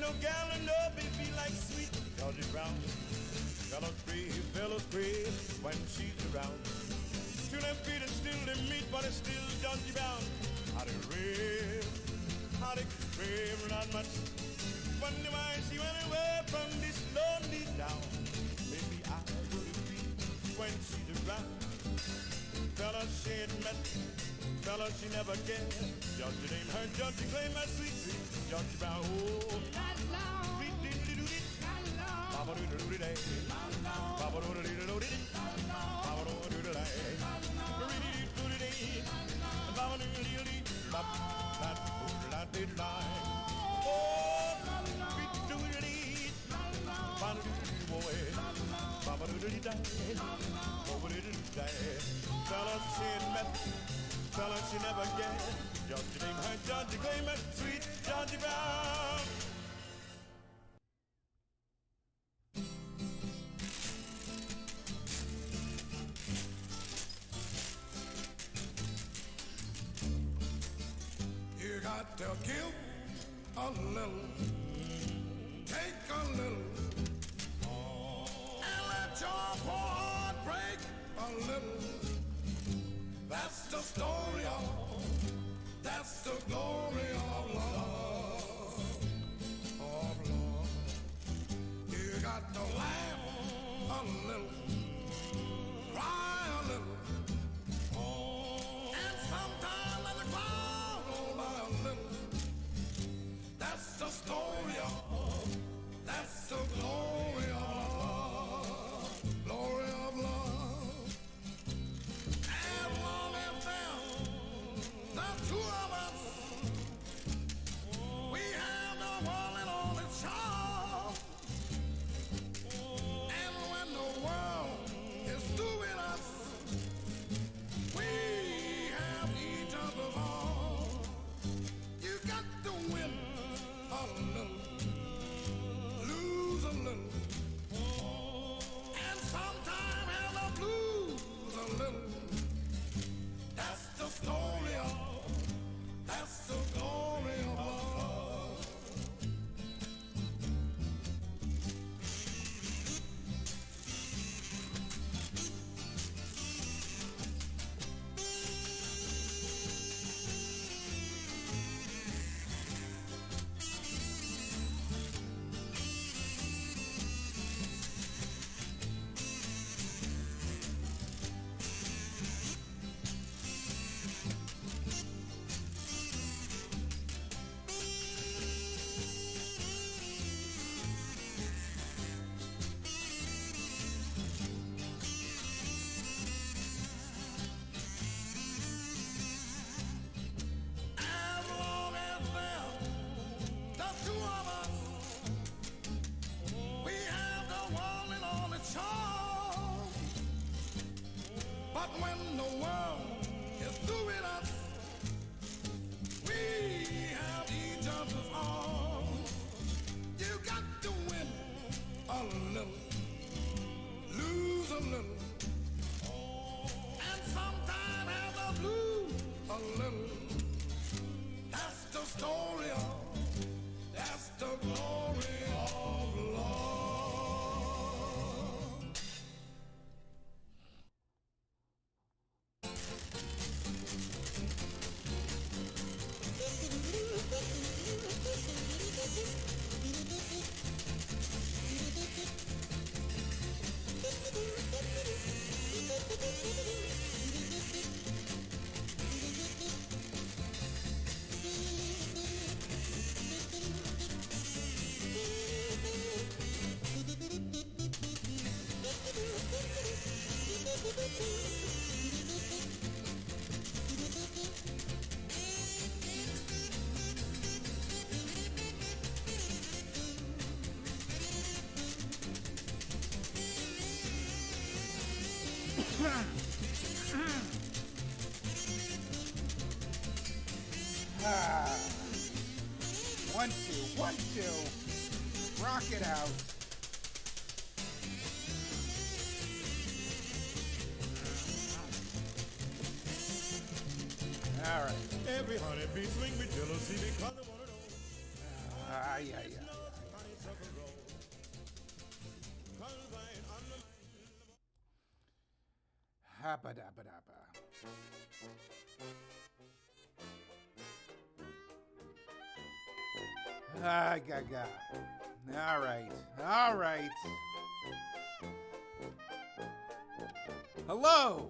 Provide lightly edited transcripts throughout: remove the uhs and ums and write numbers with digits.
no gal and no baby like sweet Georgie Brown. Fellows crave when she's around. To them feet and still they meet, but it's still Georgie Brown. How they rave, how they crave not much. Wonder why she went away from this lonely town. Maybe I would be when she's around. Fellas she ain't met, fellas she never get. Georgie name her, Georgie claim my sweet, sweet Georgie Brown. Oh, sweet dee-dee-dee-dee-dee. Papa do do day, Papa do do do day, Papa do do day, do do day, Papa do do day, Papa do do day. Oh, we do it, Papa do do boy, Papa do do day, Papa do do day. Fellas she ain't met, fellas she never get. Georgie name her, Georgie claim her, sweet Georgie Brown. You got to give a little, take a little, and let your poor heart break a little. That's the story of, that's the glory of love, of love. You got to laugh a little, cry a little. That's the story of, that's the glory of love, glory of love. As long as there's the two of us, we have the one and only child. And when the world is through with us, we have each other's arms. You got to win a little, lose a little, and sometimes have the blues a little. That's the story of, that's the glory of love. But when the world is through with us, we have each other's arms. You got to win a little, lose a little, and sometimes have the blues a little. That's the story of, that's the glory of love. One, two. Rock it out. All right. Every honeybee swing with jealousy because they want to know. Yeah. Abba-dabba-dabba. Gaga. All right. Hello,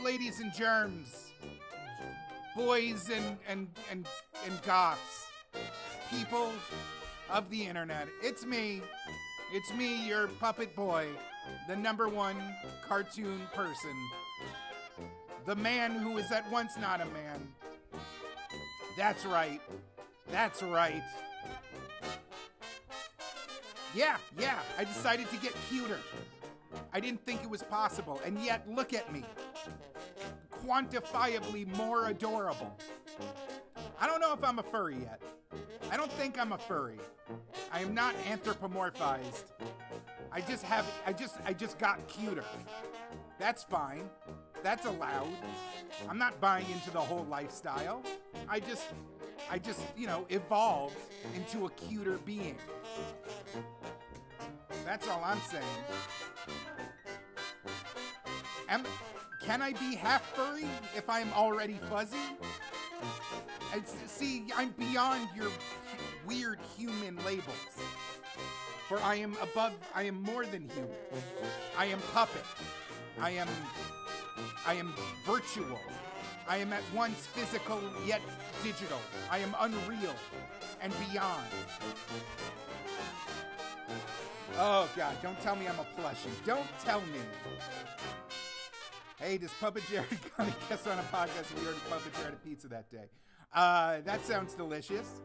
ladies and germs, boys and goths, people of the internet. It's me, your puppet boy, the #1 cartoon person, the man who is at once not a man. That's right. Yeah, I decided to get cuter. I didn't think it was possible, and yet look at me. Quantifiably more adorable. I don't know if I'm a furry yet. I don't think I'm a furry. I am not anthropomorphized. I just got cuter. That's fine. That's allowed. I'm not buying into the whole lifestyle. I just, evolved into a cuter being. That's all I'm saying. Can I be half furry if I'm already fuzzy? See, I'm beyond your weird human labels. For I am more than human. I am puppet. I am virtual. I am at once physical yet digital. I am unreal and beyond. Oh God, don't tell me I'm a plushie. Don't tell me. Hey, does PuppetJared gonna guest on a podcast if we ordered PuppetJared a pizza that day? That sounds delicious.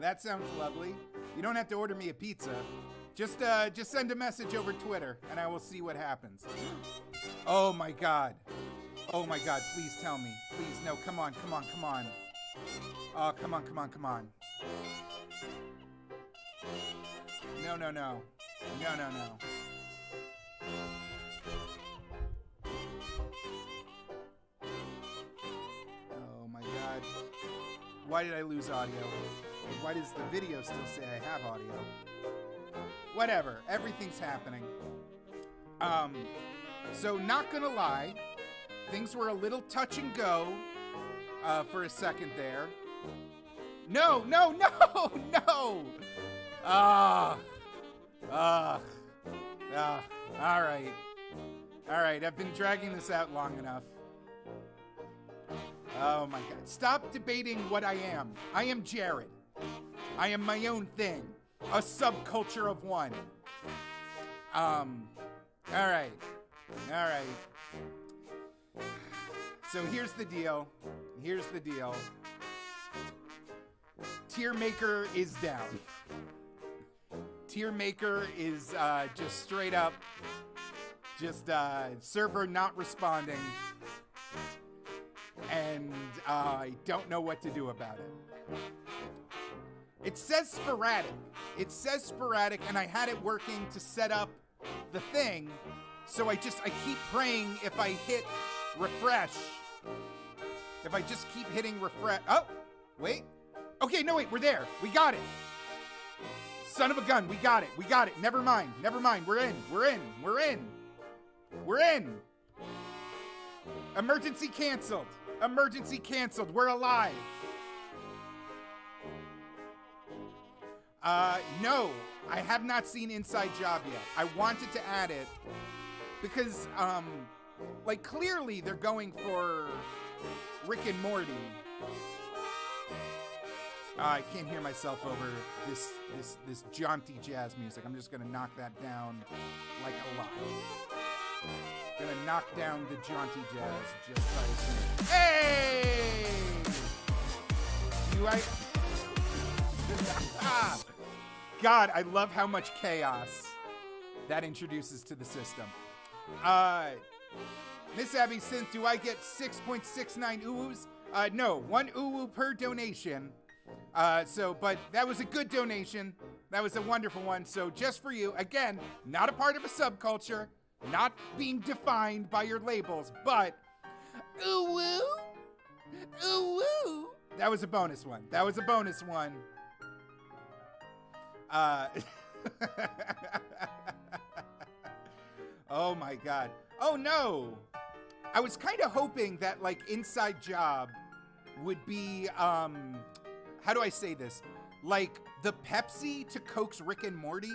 That sounds lovely. You don't have to order me a pizza. Just send a message over Twitter and I will see what happens. Oh my God. Please tell me. Please, no, come on. Oh, come on. No. Oh my God. Why did I lose audio? Why does the video still say I have audio? Whatever, everything's happening. So not gonna lie, things were a little touch and go for a second there. No. All right, I've been dragging this out long enough. Oh my God, stop debating what I am. I am Jared. I am my own thing, a subculture of one. All right. So here's the deal. Tier Maker is down. Tier Maker is just straight up, server not responding, and I don't know what to do about it. It says sporadic, and I had it working to set up the thing, so I keep praying if I hit refresh. If I just keep hitting refresh. Oh, wait. Okay, no, wait, we're there. We got it. Son of a gun, we got it. Never mind. We're in. Emergency canceled. We're alive. No, I have not seen Inside Job yet. I wanted to add it because, clearly they're going for Rick and Morty. I can't hear myself over this jaunty jazz music. I'm just gonna knock that down like a lot. Gonna knock down the jaunty jazz just by saying, hey! God, I love how much chaos that introduces to the system. Miss Abby Synth, do I get 6.69 uwus? No, 1 uwu per donation. But that was a good donation. That was a wonderful one. So just for you, again, not a part of a subculture, not being defined by your labels, but uwu. That was a bonus one. Oh my God. Oh no. I was kind of hoping that, like, Inside Job would be, how do I say this? Like, the Pepsi to Coke's Rick and Morty.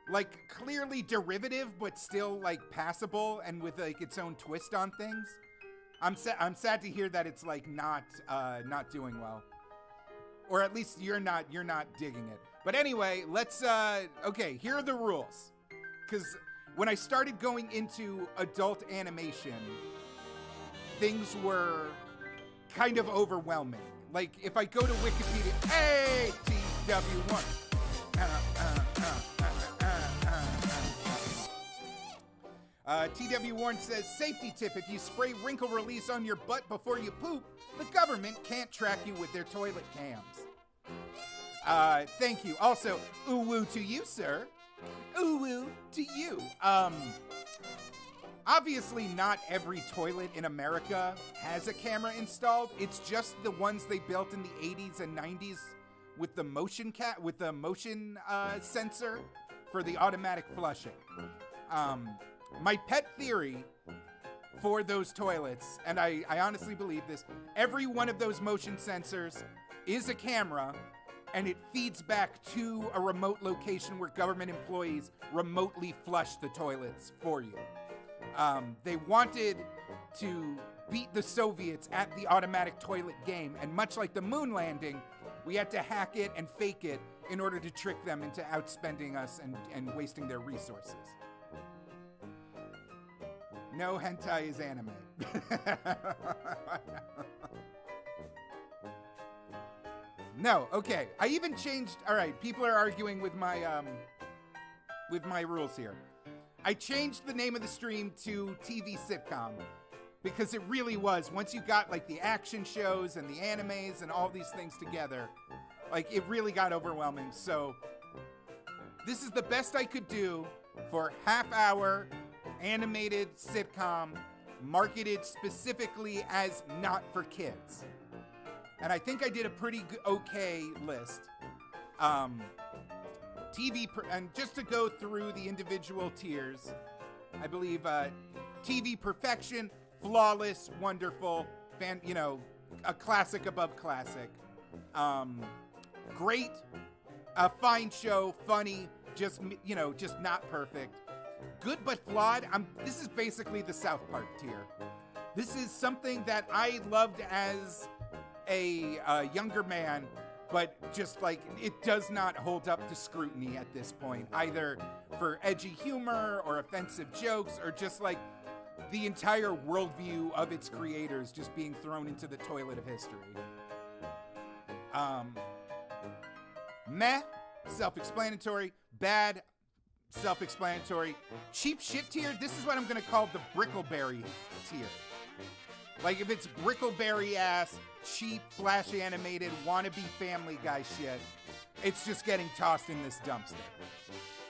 Like, clearly derivative, but still, like, passable and with, like, its own twist on things. I'm sad to hear that it's, like, not doing well. Or at least you're not digging it. But anyway, let's, okay, here are the rules. Because when I started going into adult animation, things were kind of overwhelming. Like, if I go to Wikipedia, hey, TW1. TW1 says, safety tip, if you spray wrinkle release on your butt before you poop, the government can't track you with their toilet cams. Thank you. Also, ooh-woo to you, sir. Ooh-woo to you. Obviously not every toilet in America has a camera installed. It's just the ones they built in the 80s and 90s with the motion sensor for the automatic flushing. My pet theory for those toilets, and I honestly believe this, every one of those motion sensors is a camera, and it feeds back to a remote location where government employees remotely flush the toilets for you. They wanted to beat the Soviets at the automatic toilet game, and much like the moon landing, we had to hack it and fake it in order to trick them into outspending us and wasting their resources. No hentai is anime. No, okay. I even changed. All right, people are arguing with my rules here. I changed the name of the stream to TV Sitcom because it really was. Once you got like the action shows and the animes and all these things together, like it really got overwhelming. So this is the best I could do for half-hour animated sitcom marketed specifically as not for kids. And I think I did a pretty okay list. And just to go through the individual tiers, I believe TV perfection, flawless, wonderful, a classic above classic. Great, a fine show, funny, just not perfect. Good but flawed. This is basically the South Park tier. This is something that I loved as a younger man, but just like it does not hold up to scrutiny at this point, either for edgy humor or offensive jokes or just like the entire worldview of its creators just being thrown into the toilet of history. Meh, self-explanatory. Bad, self-explanatory. Cheap shit tier, this is what I'm gonna call the Brickleberry tier. Like if it's Brickleberry ass, cheap, flash animated, wannabe Family Guy shit, it's just getting tossed in this dumpster.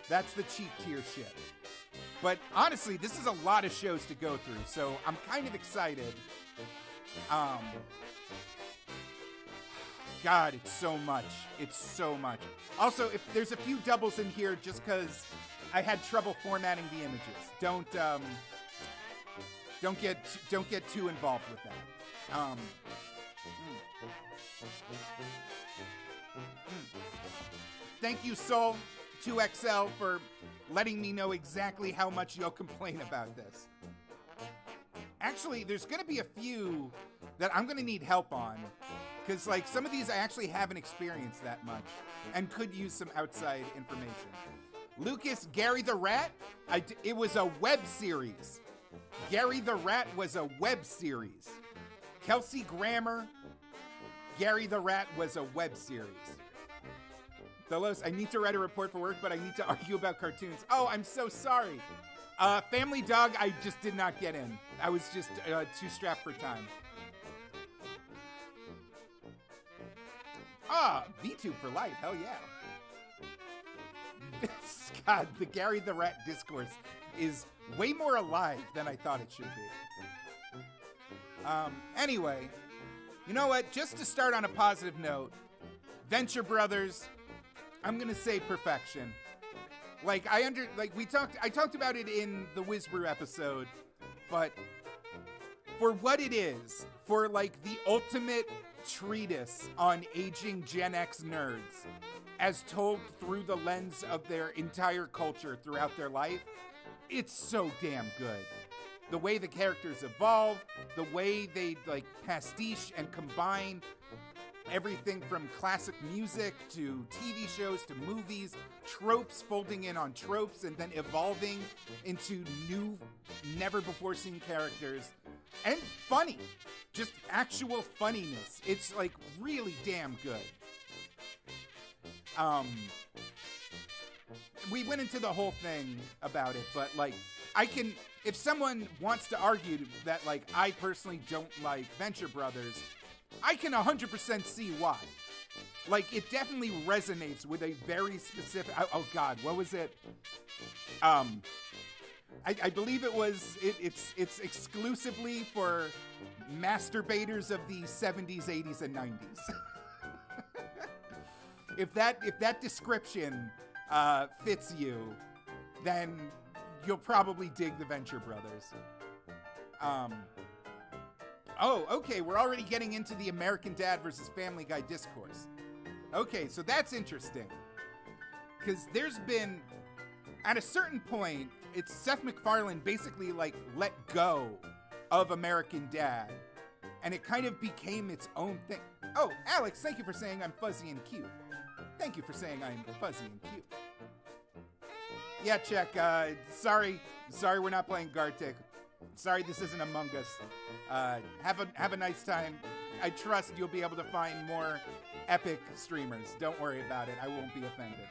That's the cheap tier shit. But honestly, this is a lot of shows to go through, so I'm kind of excited. God, it's so much. It's so much. Also, if there's a few doubles in here just because I had trouble formatting the images. Don't get too involved with that. Thank you, Soul2XL, for letting me know exactly how much you'll complain about this. Actually, there's going to be a few that I'm going to need help on, because like some of these I actually haven't experienced that much and could use some outside information. Lucas, Gary the Rat, it was a web series. Gary the Rat was a web series. Kelsey Grammer, Gary the Rat was a web series. Delos, I need to write a report for work, but I need to argue about cartoons. Oh, I'm so sorry. Family Dog, I just did not get in. I was just too strapped for time. VTube for life, hell yeah. God, the Gary the Rat discourse is way more alive than I thought it should be. Anyway, you know what? Just to start on a positive note, Venture Brothers, I'm gonna say perfection. Like I talked about it in the Whizbrew episode, but for what it is, for like the ultimate treatise on aging Gen X nerds, as told through the lens of their entire culture throughout their life, it's so damn good. The way the characters evolve, the way they like pastiche and combine everything from classic music to TV shows to movies, tropes folding in on tropes and then evolving into new, never-before-seen characters. And funny. Just actual funniness. It's, like, really damn good. We went into the whole thing about it, but, like, if someone wants to argue that, like, I personally don't like Venture Brothers, I can 100% see why. Like, it definitely resonates with a very specific... Oh, God, what was it? I believe it was... It's exclusively for masturbators of the 70s, 80s, and 90s. If that description fits you, then you'll probably dig the Venture Brothers. Oh, okay, we're already getting into the American Dad versus Family Guy discourse. Okay, so that's interesting. Because there's been, at a certain point, it's Seth MacFarlane basically, like, let go of American Dad. And it kind of became its own thing. Oh, Alex, thank you for saying I'm fuzzy and cute. Thank you for saying I'm fuzzy and cute. Yeah, check. Sorry we're not playing Gartic. Sorry this isn't Among Us. Have a nice time. I trust you'll be able to find more epic streamers. Don't worry about it. I won't be offended.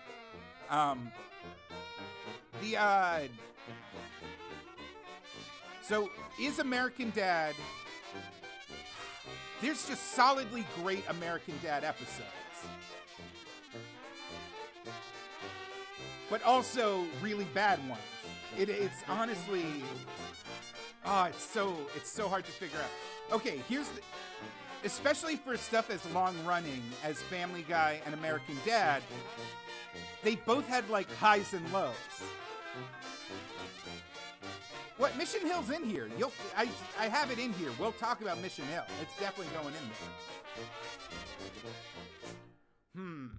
So is American Dad... There's just solidly great American Dad episodes. But also really bad ones. It's honestly... Oh, it's so hard to figure out. Okay, especially for stuff as long-running as Family Guy and American Dad, they both had, like, highs and lows. What? Mission Hill's in here. I have it in here. We'll talk about Mission Hill. It's definitely going in there.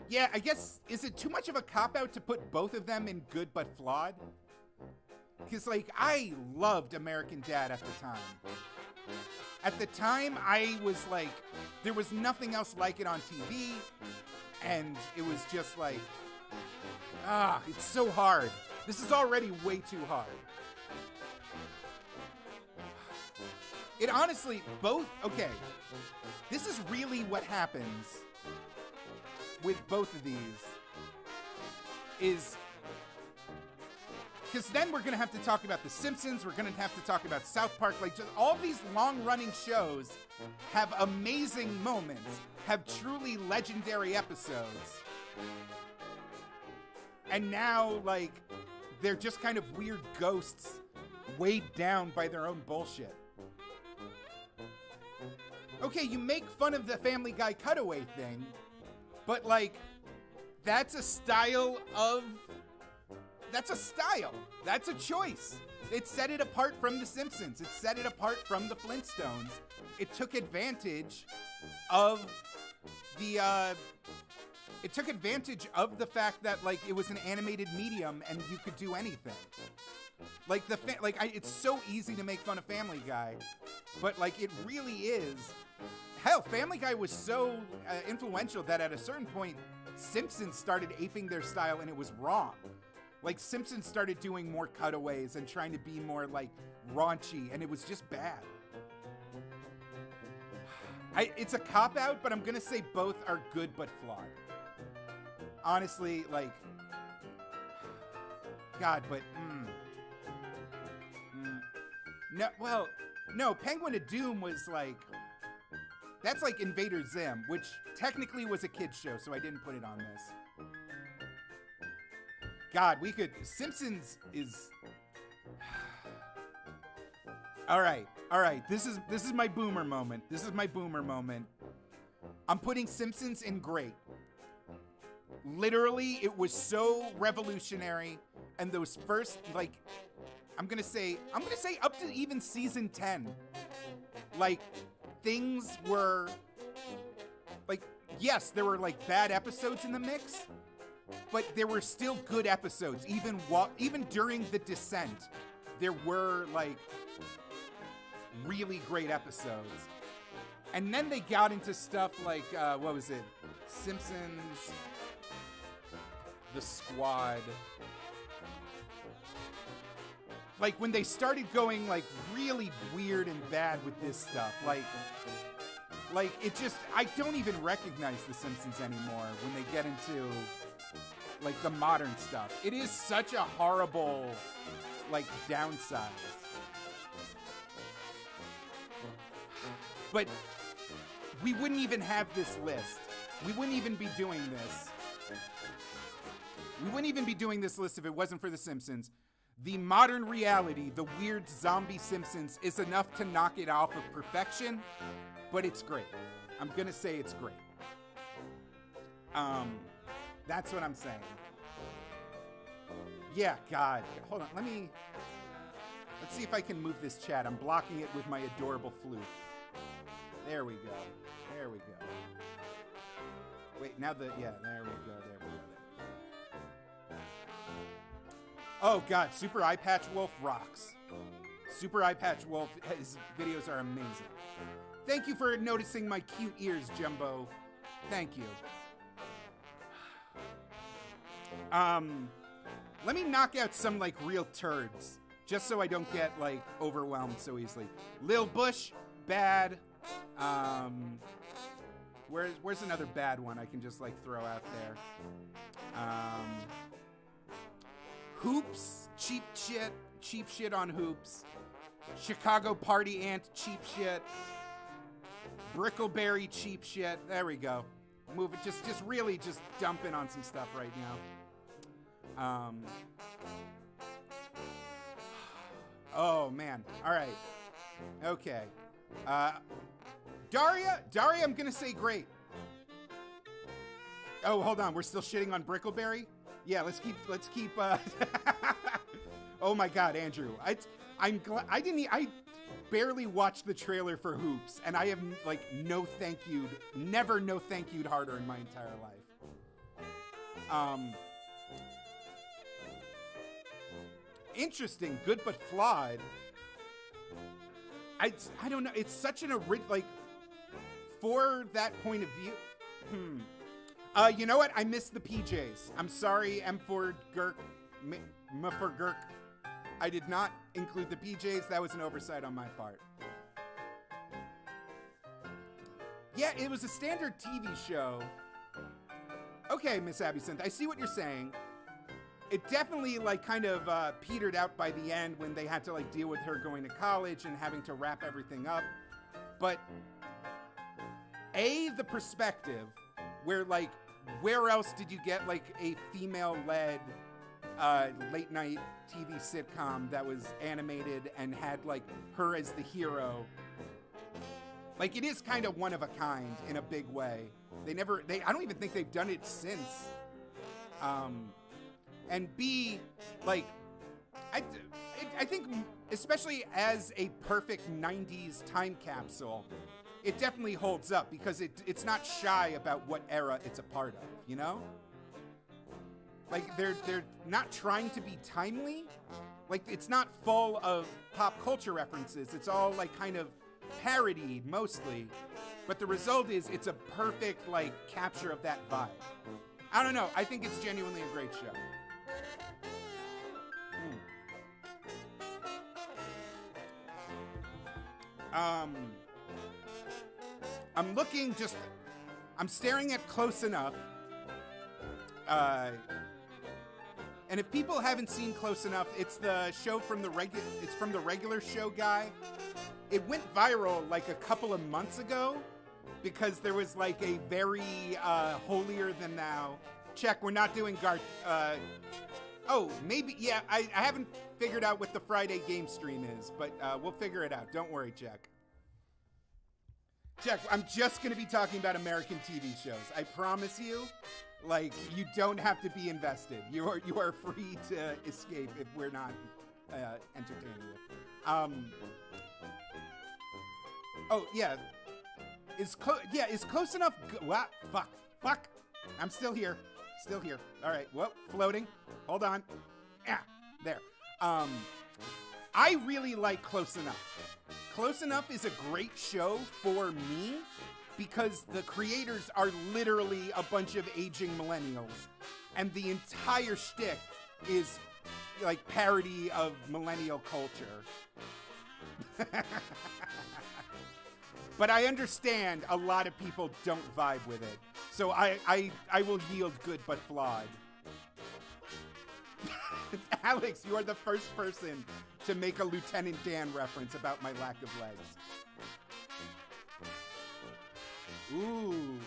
Yeah, I guess, is it too much of a cop-out to put both of them in good but flawed? Because, like, I loved American Dad at the time. At the time, I was like, there was nothing else like it on TV, and it was just like, it's so hard. This is already way too hard. It honestly, okay, this is really what happens with both of these, is... Because then we're going to have to talk about The Simpsons, we're going to have to talk about South Park, like, just all these long-running shows have amazing moments, have truly legendary episodes. And now, like, they're just kind of weird ghosts weighed down by their own bullshit. Okay, you make fun of the Family Guy cutaway thing, but, like, that's a style. That's a choice. It set it apart from The Simpsons. It set it apart from the Flintstones. It took advantage of the fact that, like, it was an animated medium and you could do anything. Like, it's so easy to make fun of Family Guy, but, like, it really is. Hell, Family Guy was so influential that at a certain point, Simpsons started aping their style and it was wrong. Like, Simpsons started doing more cutaways and trying to be more, like, raunchy, and it was just bad. It's a cop-out, but I'm gonna say both are good but flawed. Honestly, like... God, but... No, well, no, Penguin of Doom was, like... That's like Invader Zim, which technically was a kid's show, so I didn't put it on this. God, Simpsons is... All right. This is my boomer moment. I'm putting Simpsons in great. Literally, it was so revolutionary, and those first, like, I'm gonna say up to even season 10. Like, things were, like, yes, there were like bad episodes in the mix, but there were still good episodes. Even during the descent, there were like really great episodes. And then they got into stuff like, what was it? Simpsons, The Squad. Like, when they started going, like, really weird and bad with this stuff, like, it just, I don't even recognize The Simpsons anymore when they get into, like, the modern stuff. It is such a horrible, like, downside. But we wouldn't even have this list. We wouldn't even be doing this. We wouldn't even be doing this list if it wasn't for The Simpsons. The modern reality, the weird zombie Simpsons, is enough to knock it off of perfection, but it's great. I'm gonna say it's great. That's what I'm saying. Yeah, God. Hold on, let's see if I can move this chat. I'm blocking it with my adorable flute. There we go. There we go. Wait, now there we go. Oh God, Super Eye Patch Wolf rocks. Super Eye Patch Wolf, his videos are amazing. Thank you for noticing my cute ears, Jumbo. Thank you. Let me knock out some like real turds, just so I don't get like overwhelmed so easily. Lil Bush, bad. Where's another bad one I can just like throw out there? Hoops, cheap shit on Hoops. Chicago Party Ant, cheap shit. Brickleberry, cheap shit. There we go. Move it, just really just dumping on some stuff right now. Oh man, all right, okay. Daria, I'm gonna say great. Oh, hold on, we're still shitting on Brickleberry? Yeah, let's keep, oh my God, Andrew. I'm glad, I barely watched the trailer for Hoops, and I have, like, never no thank you'd harder in my entire life. Interesting, good but flawed. I don't know, it's such an like, for that point of view, you know what? I missed the PJs. I'm sorry, M for Gurk, M for Gurk. I did not include the PJs. That was an oversight on my part. Yeah, it was a standard TV show. Okay, Miss Absinthe, I see what you're saying. It definitely, like, kind of petered out by the end when they had to, like, deal with her going to college and having to wrap everything up. But, the perspective where, like, where else did you get, like, a female-led late-night TV sitcom that was animated and had, like, her as the hero? Like, it is kind of one of a kind in a big way. I don't even think they've done it since. And B, like, I think, especially as a perfect 90s time capsule, it definitely holds up because it's not shy about what era it's a part of, you know? Like, they're not trying to be timely. Like, it's not full of pop culture references. It's all, like, kind of parodied, mostly. But the result is it's a perfect, like, capture of that vibe. I don't know. I think it's genuinely a great show. I'm staring at Close Enough. And if people haven't seen Close Enough, it's the show from the regular show guy. It went viral like a couple of months ago because there was like a very holier than thou. Check, we're not doing oh, maybe, yeah, I haven't figured out what the Friday game stream is, but we'll figure it out. Don't worry, Jack. Jack, I'm just going to be talking about American TV shows. I promise you, like, you don't have to be invested. You are free to escape if we're not entertaining you. Oh yeah, is close enough? What? Fuck! I'm still here. All right. Whoa, floating. Hold on. Yeah, there. I really like Close Enough. Close Enough is a great show for me because the creators are literally a bunch of aging millennials, and the entire shtick is like parody of millennial culture. But I understand a lot of people don't vibe with it, so I will yield good but flawed. Alex, you are the first person to make a Lieutenant Dan reference about my lack of legs. Ooh.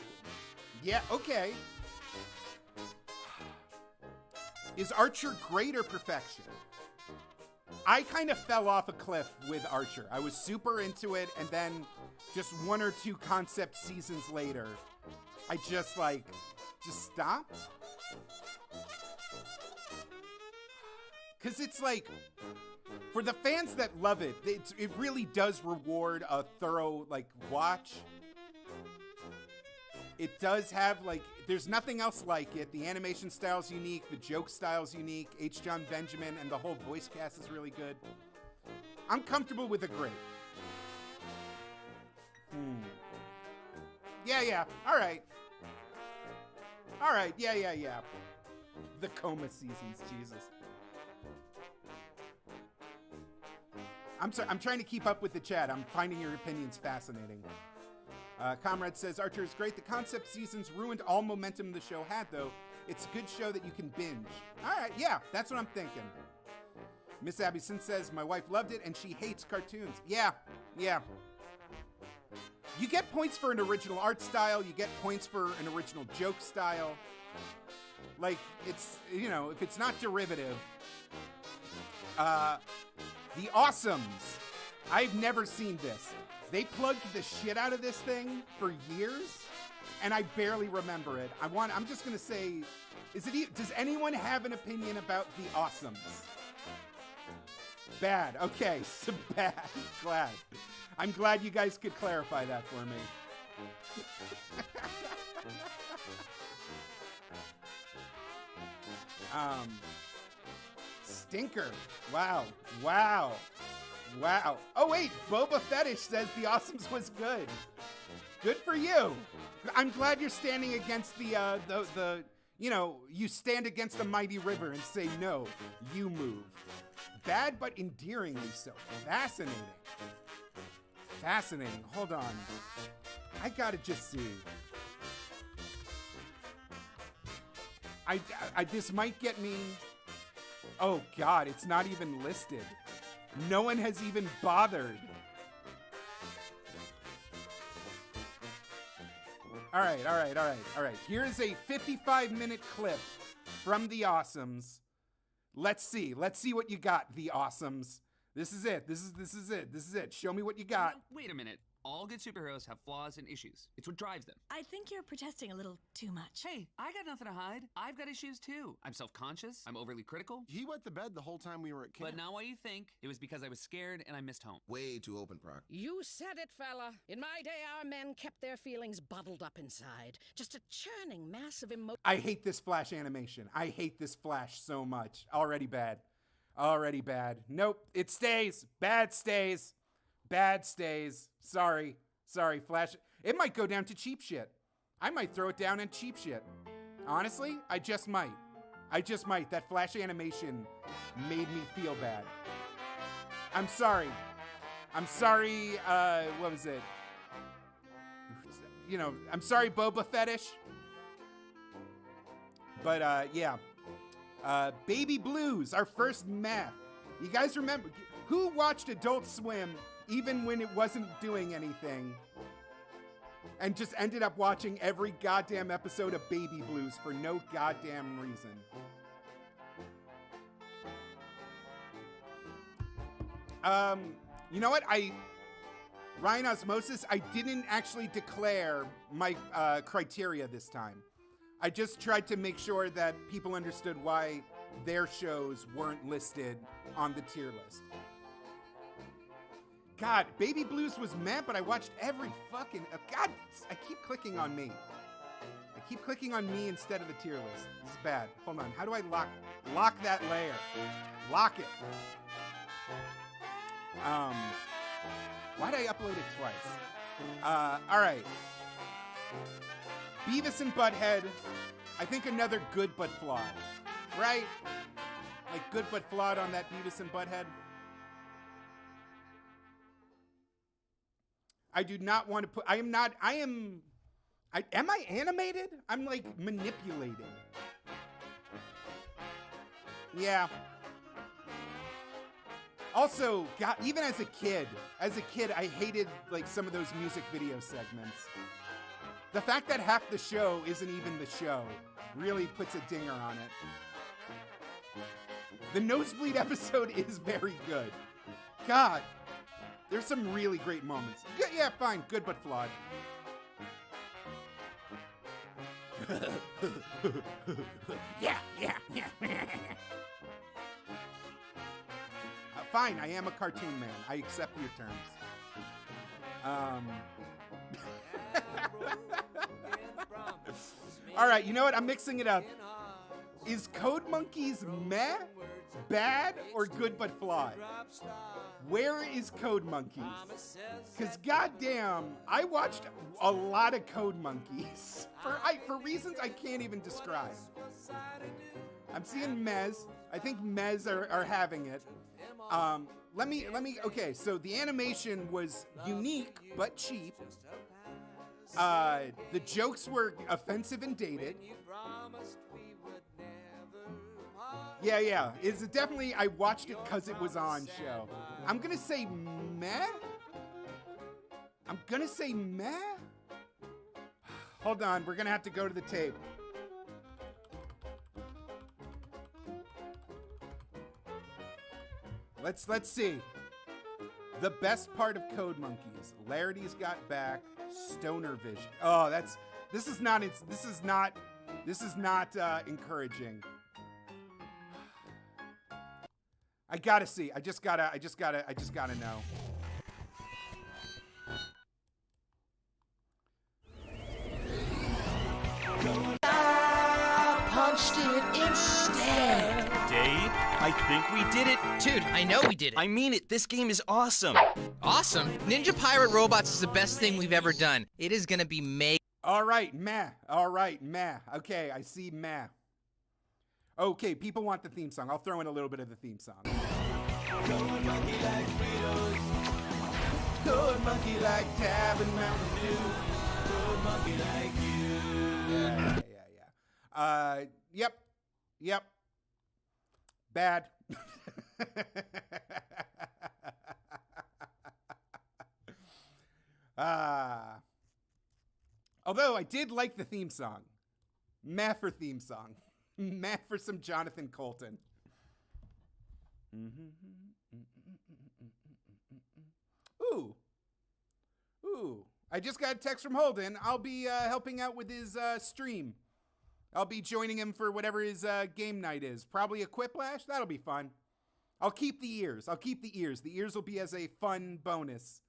Yeah, okay. Is Archer great or perfection? I kind of fell off a cliff with Archer. I was super into it, and then just one or two concept seasons later, I just stopped. Because it's like, for the fans that love it, it really does reward a thorough, watch. It does have, there's nothing else like it. The animation style's unique, the joke style's unique, H. John Benjamin and the whole voice cast is really good. I'm comfortable with a great. Yeah, alright, yeah. The coma seasons, Jesus. I'm sorry, I'm trying to keep up with the chat. I'm finding your opinions fascinating. Comrade says, Archer is great. The concept seasons ruined all momentum the show had, though. It's a good show that you can binge. All right, yeah, that's what I'm thinking. Miss Abby Sin says, my wife loved it, and she hates cartoons. Yeah. You get points for an original art style. You get points for an original joke style. It's, if it's not derivative. The Awesomes. I've never seen this. They plugged the shit out of this thing for years, and I barely remember it. I'm just gonna say, does anyone have an opinion about The Awesomes? Bad. Okay, so bad. Glad. I'm glad you guys could clarify that for me. Stinker. Wow. Oh wait, Boba Fetish says The Awesomes was good. Good for you. I'm glad you're standing against the you stand against a mighty river and say no, you move. Bad but endearingly so. Fascinating. Hold on. I gotta just see. I this might get me. Oh God, it's not even listed. No one has even bothered. All right. Here's a 55-minute clip from The Awesomes. Let's see what you got, The Awesomes. This is it. Show me what you got. Wait a minute. All good superheroes have flaws and issues. It's what drives them. I think you're protesting a little too much. Hey, I got nothing to hide. I've got issues too. I'm self-conscious. I'm overly critical. He wet the bed the whole time we were at camp. But now what do you think? It was because I was scared and I missed home. Way too open, Proc. You said it, fella. In my day, our men kept their feelings bottled up inside. Just a churning mass of emotion. I hate this Flash animation. I hate this Flash so much. Already bad. Nope, it stays. Bad stays. Sorry, Flash. It might go down to cheap shit. I might throw it down in cheap shit. Honestly, I just might. That Flash animation made me feel bad. I'm sorry, what was it? I'm sorry, Boba Fetish. But, yeah. Baby Blues, our first meh. You guys remember, who watched Adult Swim even when it wasn't doing anything, and just ended up watching every goddamn episode of Baby Blues for no goddamn reason? You know what? Ryan Osmosis, I didn't actually declare my criteria this time. I just tried to make sure that people understood why their shows weren't listed on the tier list. God, Baby Blues was meh, but I watched every fucking... God, I keep clicking on me. I keep clicking on me instead of the tier list. This is bad. Hold on. How do I lock that layer? Lock it. Why'd I upload it twice? All right. Beavis and Butthead. I think another good but flawed. Right? Like good but flawed on that Beavis and Butthead. I do not want to put... am I animated? I'm like manipulated. Yeah. Also, God, even as a kid, I hated like some of those music video segments. The fact that half the show isn't even the show really puts a dinger on it. The Nosebleed episode is very good. God, there's some really great moments. Yeah, fine, good but flawed. Yeah. Fine, I am a cartoon man. I accept your terms. All right, you know what? I'm mixing it up. Is Code Monkeys meh, bad, or good but flawed? Where is Code Monkeys? Because goddamn, I watched a lot of Code Monkeys for reasons I can't even describe. I'm seeing Mez. I think Mez are having it. Okay, so the animation was unique but cheap. The jokes were offensive and dated. Yeah. It's definitely, I watched it because it was on show. I'm gonna say meh. Hold on, we're gonna have to go to the tape. Let's see. The best part of Code Monkeys. Larity's Got Back. Stoner Vision. Oh, this is not encouraging. I gotta see. I just gotta know. I punched it instead. Dave, I think we did it. Dude, I know we did it. I mean it. This game is awesome. Awesome? Ninja Pirate Robots is the best thing we've ever done. It is gonna be mega. All right, meh. Okay, I see meh. Okay, people want the theme song. I'll throw in a little bit of the theme song. Code monkey like Fritos. Code monkey like Tab and Mountain Dew. Code monkey like you. Yeah. Yep. Bad. Although I did like the theme song. Meh for theme song. Meh for some Jonathan Colton. Ooh. I just got a text from Holden. I'll be helping out with his stream. I'll be joining him for whatever his game night is. Probably a Quiplash. That'll be fun. I'll keep the ears. The ears will be as a fun bonus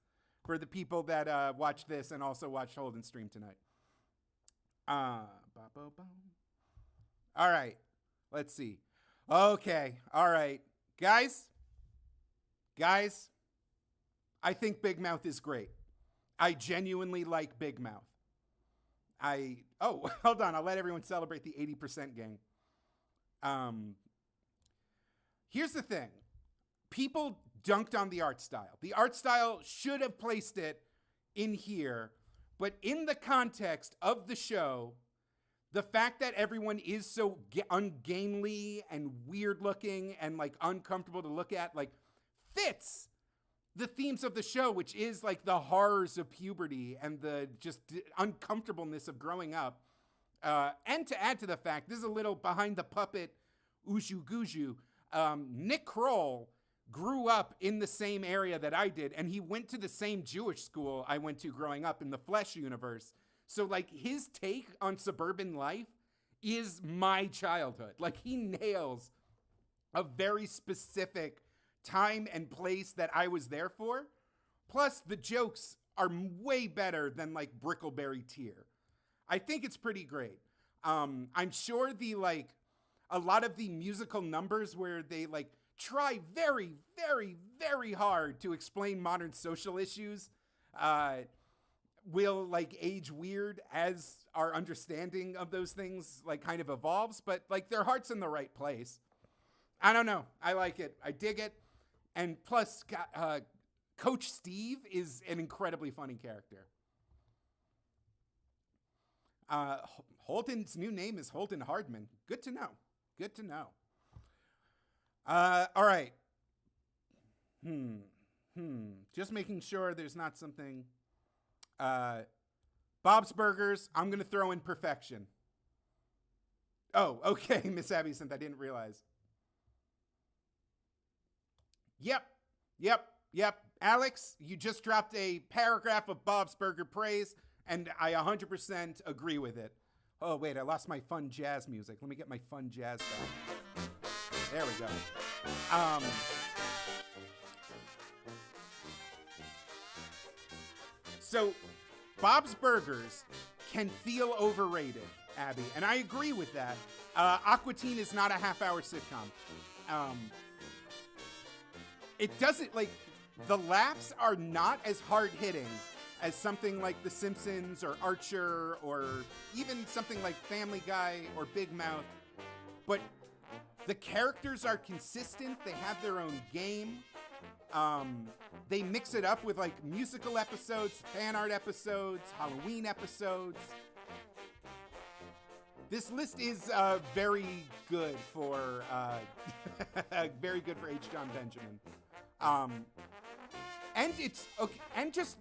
for the people that watch this and also watch Holden stream tonight. All right. Let's see. Okay. All right. Guys, I think Big Mouth is great. I genuinely like Big Mouth. Hold on. I'll let everyone celebrate the 80% gang. Here's the thing. People dunked on the art style. The art style should have placed it in here, but in the context of the show, the fact that everyone is so ungainly and weird looking and like uncomfortable to look at, like fits the themes of the show, which is like the horrors of puberty and the just uncomfortableness of growing up. And to add to the fact, this is a little behind the puppet Uju Guju. Nick Kroll grew up in the same area that I did, and he went to the same Jewish school I went to growing up in the Flesh universe. So like his take on suburban life is my childhood. Like he nails a very specific time and place that I was there for. Plus, the jokes are way better than like Brickleberry tier. I think it's pretty great. I'm sure a lot of the musical numbers where they like try very, very, very hard to explain modern social issues will like age weird as our understanding of those things like kind of evolves, but like their heart's in the right place. I don't know. I like it. I dig it. And plus, Coach Steve is an incredibly funny character. Holden's new name is Holden Hardman. Good to know. Good to know. All right. Just making sure there's not something. Bob's Burgers, I'm going to throw in perfection. Oh, okay, Miss Absinthe, I didn't realize. Yep. Alex, you just dropped a paragraph of Bob's Burger praise, and I 100% agree with it. Oh, wait, I lost my fun jazz music. Let me get my fun jazz back. There we go. So, Bob's Burgers can feel overrated, Abby, and I agree with that. Aqua Teen is not a half-hour sitcom. It doesn't, like, the laughs are not as hard-hitting as something like The Simpsons or Archer or even something like Family Guy or Big Mouth, but the characters are consistent. They have their own game. They mix it up with like musical episodes, fan art episodes, Halloween episodes. This list is very good for very good for H. John Benjamin. And it's okay, and just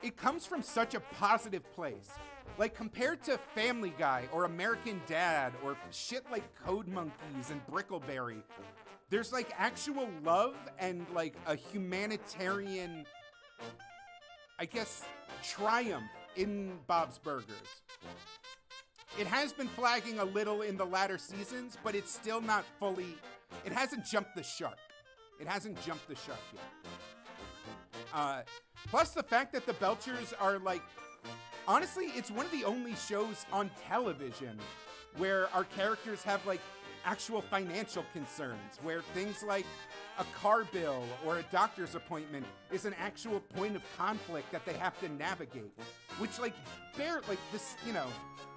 it comes from such a positive place. Like compared to Family Guy or American Dad or shit like Code Monkeys and Brickleberry, there's like actual love and like a humanitarian, I guess, triumph in Bob's Burgers. It has been flagging a little in the latter seasons, but it's still not fully, it hasn't jumped the shark. It hasn't jumped the shark yet. Plus the fact that the Belchers are like, honestly, it's one of the only shows on television where our characters have like actual financial concerns, where things like a car bill or a doctor's appointment is an actual point of conflict that they have to navigate. Which like this, you know,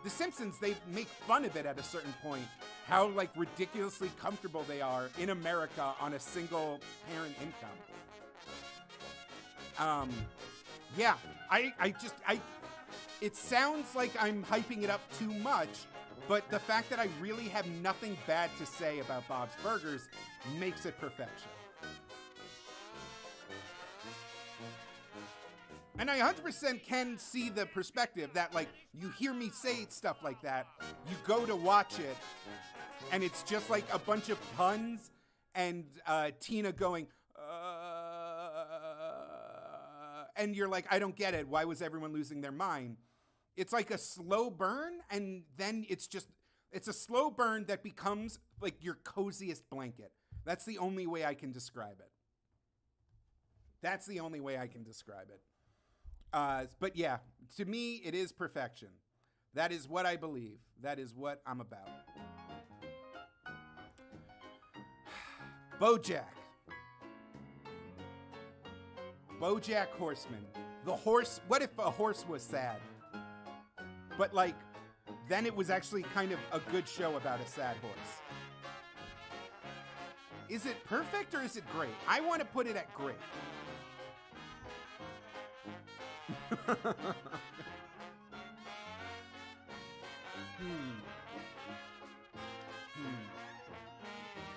The Simpsons, they make fun of it at a certain point, how like ridiculously comfortable they are in America on a single parent income. Yeah, it sounds like I'm hyping it up too much, but the fact that I really have nothing bad to say about Bob's Burgers makes it perfection. And I 100% can see the perspective that, like, you hear me say stuff like that, you go to watch it, and it's just like a bunch of puns and Tina going, and you're like, I don't get it. Why was everyone losing their mind? It's like a slow burn, and then it's a slow burn that becomes like your coziest blanket. That's the only way I can describe it. That's the only way I can describe it. But yeah, to me, it is perfection. That is what I believe. That is what I'm about. Bojack Horseman. The horse, what if a horse was sad? But like, then it was actually kind of a good show about a sad horse. Is it perfect or is it great? I want to put it at great.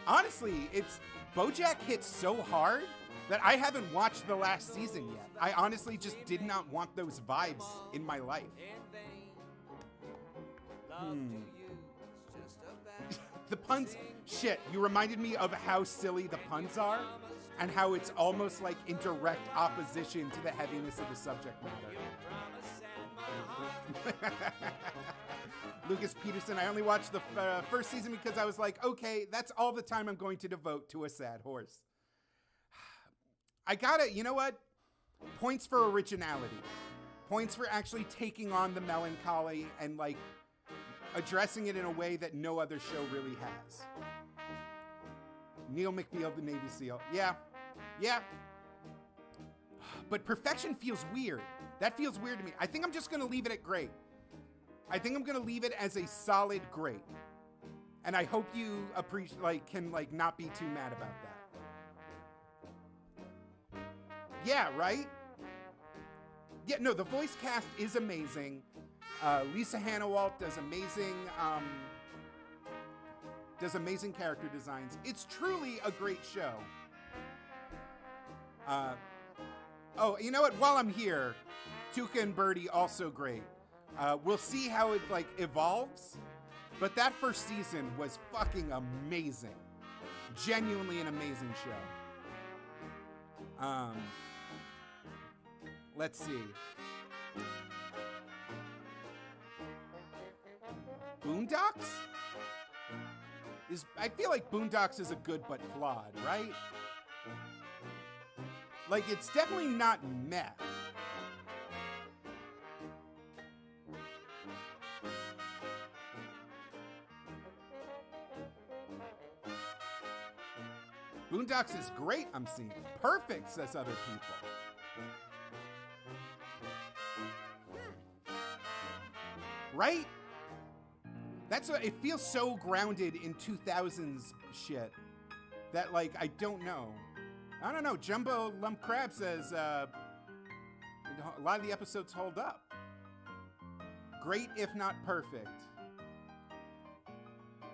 Honestly, Bojack hits so hard that I haven't watched the last season yet. I honestly just did not want those vibes in my life. The puns, shit, you reminded me of how silly the puns are and how it's almost like in direct opposition to the heaviness of the subject matter. Lucas Peterson, I only watched the first season because I was like, okay, that's all the time I'm going to devote to a sad horse. I gotta, you know what? Points for originality. Points for actually taking on the melancholy and, like, addressing it in a way that no other show really has. Neil McNeil, the Navy SEAL. Yeah. But perfection feels weird. That feels weird to me. I think I'm just gonna leave it at great. I think I'm gonna leave it as a solid great. And I hope you appreciate, like, can, like, not be too mad about that. Yeah, right? Yeah, no, the voice cast is amazing. Lisa Hannawalt does amazing character designs. It's truly a great show. Oh, you know what? While I'm here, Tuca and Birdie also great. We'll see how it, like, evolves. But that first season was fucking amazing. Genuinely an amazing show. Let's see. Boondocks? I feel like Boondocks is a good but flawed, right? Like, it's definitely not meh. Boondocks is great, I'm seeing. Perfect, says other people. Right? That's what, it feels so grounded in 2000s shit that, like, I don't know. Jumbo Lump Crab says a lot of the episodes hold up. Great, if not perfect.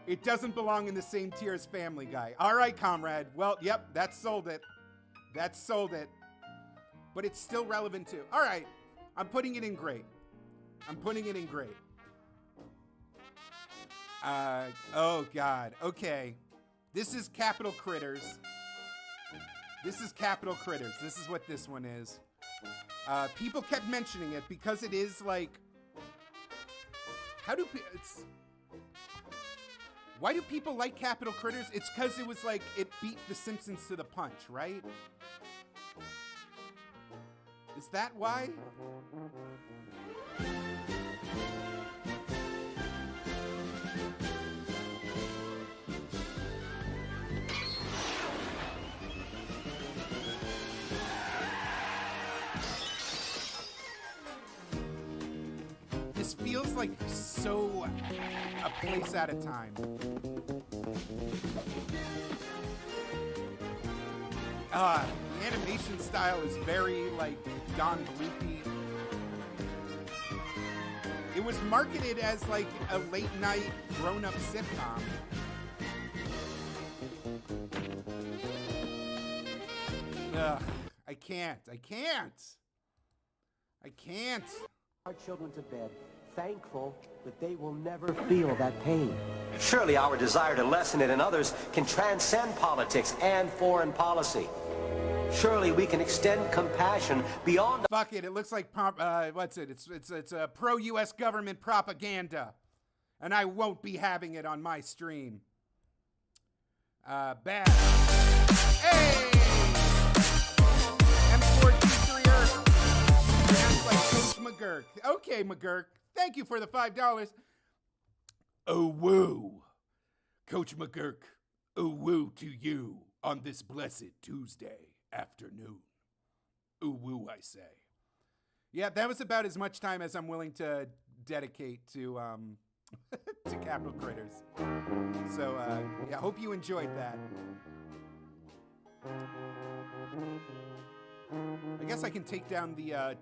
It doesn't belong in the same tier as Family Guy. All right, comrade. Well, yep, that sold it. But it's still relevant too. All right, I'm putting it in great. Oh God, okay. This is Capital Critters. This is what this one is. People kept mentioning it because it is like, why do people like Capital Critters? It's because it was like, it beat The Simpsons to the punch, right? Is that why? This feels like so a place at a time. The animation style is very, like, Don Bluethy. It was marketed as, like, a late-night grown-up sitcom. Ugh, I can't. Our children to bed, thankful that they will never feel that pain. Surely our desire to lessen it in others can transcend politics and foreign policy. Surely we can extend compassion beyond... Fuck it, it looks like, what's it? It's a pro-U.S. government propaganda. And I won't be having it on my stream. Bad. Hey! M423er. Sounds like Coach McGurk. Okay, McGurk. Thank you for the $5. Oh, woo. Coach McGurk, oh, woo to you on this blessed Tuesday afternoon. Ooh, woo, I say. Yeah, that was about as much time as I'm willing to dedicate to to Capital Critters. So, yeah, hope you enjoyed that. I guess I can take down the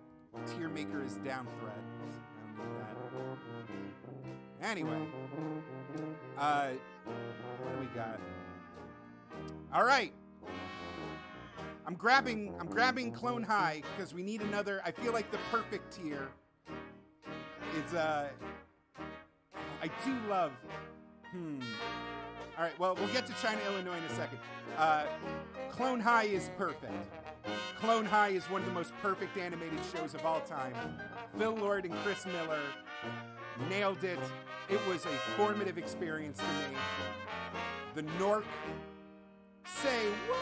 tier maker is down thread. I don't need that. Anyway, what do we got? All right. I'm grabbing Clone High because we need another. I feel like the perfect tier is I do love. All right. Well, we'll get to China, Illinois in a second. Clone High is perfect. Clone High is one of the most perfect animated shows of all time. Phil Lord and Chris Miller nailed it. It was a formative experience to me. The Nork say what?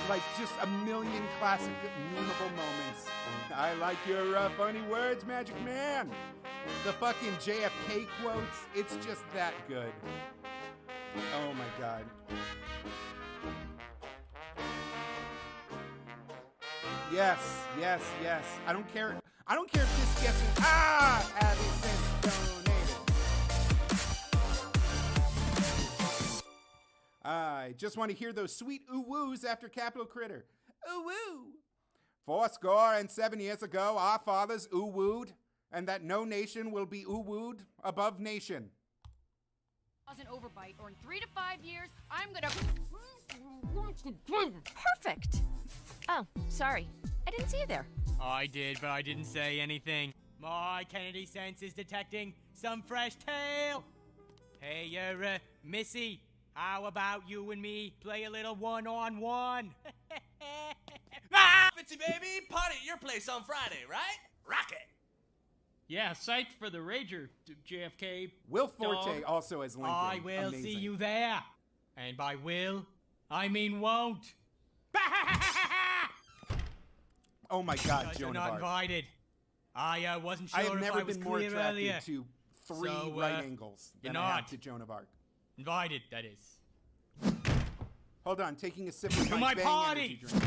Like, just a million classic memeable moments. I like your funny words, Magic Man. The fucking JFK quotes, it's just that good. Oh my god. Yes. I don't care if this gets an AdSense donated. I just want to hear those sweet ooh-woos after Capital Critter. Ooh-woo. 77 years ago, our fathers ooh-wooed, and that no nation will be ooh-wooed above nation. An overbite, or in 3 to 5 years, I'm gonna... Perfect. Oh, sorry. I didn't see you there. I did, but I didn't say anything. My Kennedy sense is detecting some fresh tail. Hey, you're, Missy, how about you and me play a little one-on-one? Fitzy baby, party at your place on Friday, right? Rock it! Yeah, psyched for the Rager, JFK. Will Forte also as Lincoln. I will see you there. And by will, I mean won't. Oh my god, Joan You're of not Arc. invited. I wasn't sure I have if never I was been more clear attracted earlier. to three So, right angles than you're I have not. to Joan of Arc. Invited, that is. Hold on, taking a sip of To my my Bang party! energy drink.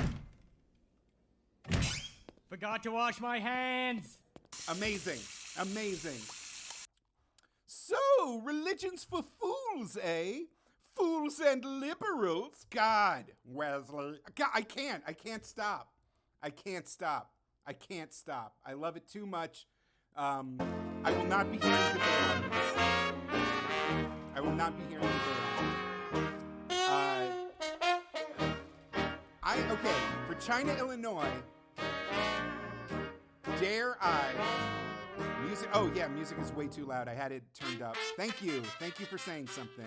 Forgot to wash my hands. Amazing. So, religions for fools, eh? Fools and liberals. God, Wesley. God, I can't stop. I love it too much. I will not be hearing debate on this. Okay, for China, Illinois, dare I... Music, oh yeah, music is way too loud. I had it turned up. Thank you for saying something.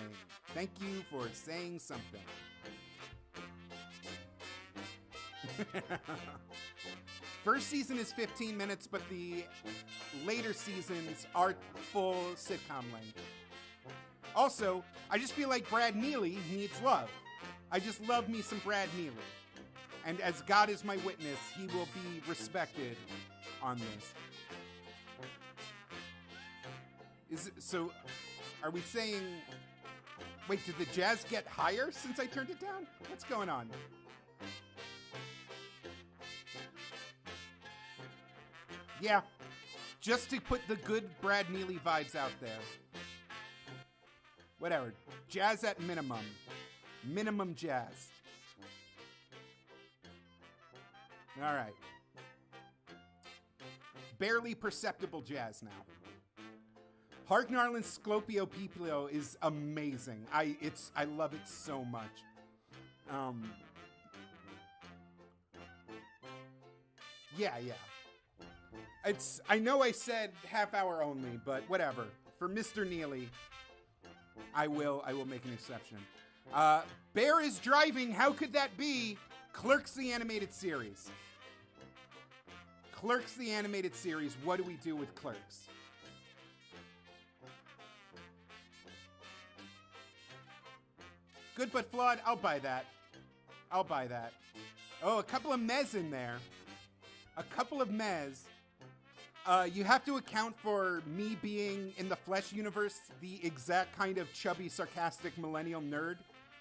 First season is 15 minutes, but the later seasons are full sitcom length. Also, I just feel like Brad Neely needs love. I just love me some Brad Neely. And as God is my witness, he will be respected on this. So, are we saying... Wait, did the jazz get higher since I turned it down? What's going on? Yeah, just to put the good Brad Neely vibes out there. Whatever, jazz at minimum. Minimum jazz. All right. Barely perceptible jazz now. Harknarland Sclopio Pipio is amazing. I love it so much. Yeah. I know I said half hour only, but whatever. For Mr. Neely, I will make an exception. Bear is driving. How could that be? Clerks the animated series. What do we do with Clerks? Good but flawed. I'll buy that. Oh, a couple of mez in there. You have to account for me being in the Flesh universe the exact kind of chubby, sarcastic millennial nerd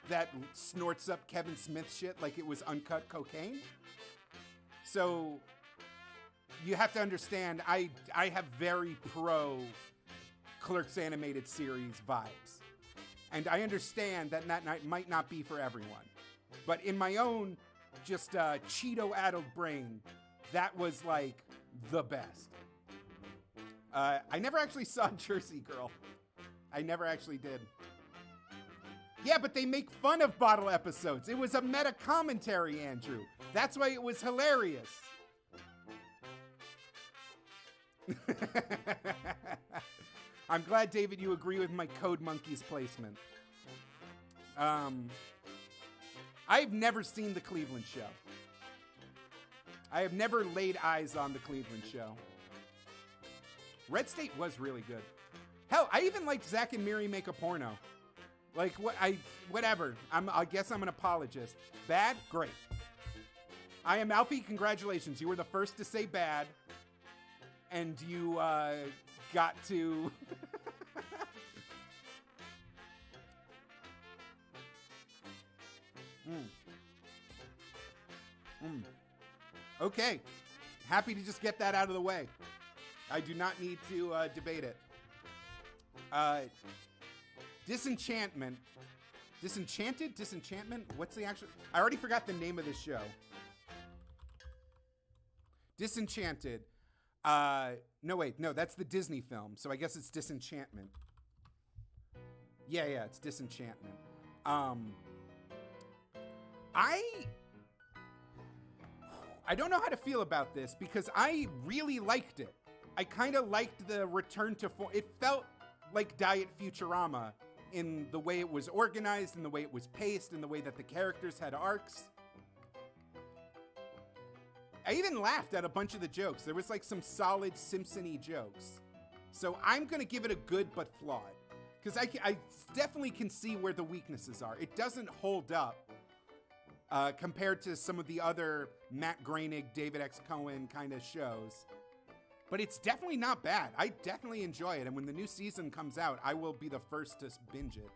that snorts up Kevin Smith shit like it was uncut cocaine. So you have to understand, I have very pro Clerks animated series vibes. And I understand that might not be for everyone. But in my own just Cheeto-addled brain, that was like the best. I never actually saw Jersey Girl. I never actually did. Yeah, but they make fun of bottle episodes. It was a meta commentary, Andrew. That's why it was hilarious. I'm glad, David, you agree with my Code Monkeys placement. I've never seen The Cleveland Show. I have never laid eyes on The Cleveland Show. Red State was really good. Hell, I even liked Zach and Miri Make a Porno. Like, whatever. I guess I'm an apologist. Bad? Great. I am Alfie. Congratulations. You were the first to say bad. And you got to... Okay. Happy to just get that out of the way. I do not need to debate it. Disenchantment. Disenchanted? Disenchantment? What's the actual... I already forgot the name of this show. Disenchanted. No, wait. No, that's the Disney film. So I guess it's Disenchantment. Yeah, it's Disenchantment. I don't know how to feel about this because I really liked it. I kind of liked the return to form. It felt like Diet Futurama in the way it was organized, in the way it was paced, in the way that the characters had arcs. I even laughed at a bunch of the jokes. There was like some solid Simpson-y jokes. So I'm going to give it a good but flawed. Because I definitely can see where the weaknesses are. It doesn't hold up compared to some of the other Matt Groening, David X. Cohen kind of shows. But it's definitely not bad. I definitely enjoy it. And when the new season comes out, I will be the first to binge it.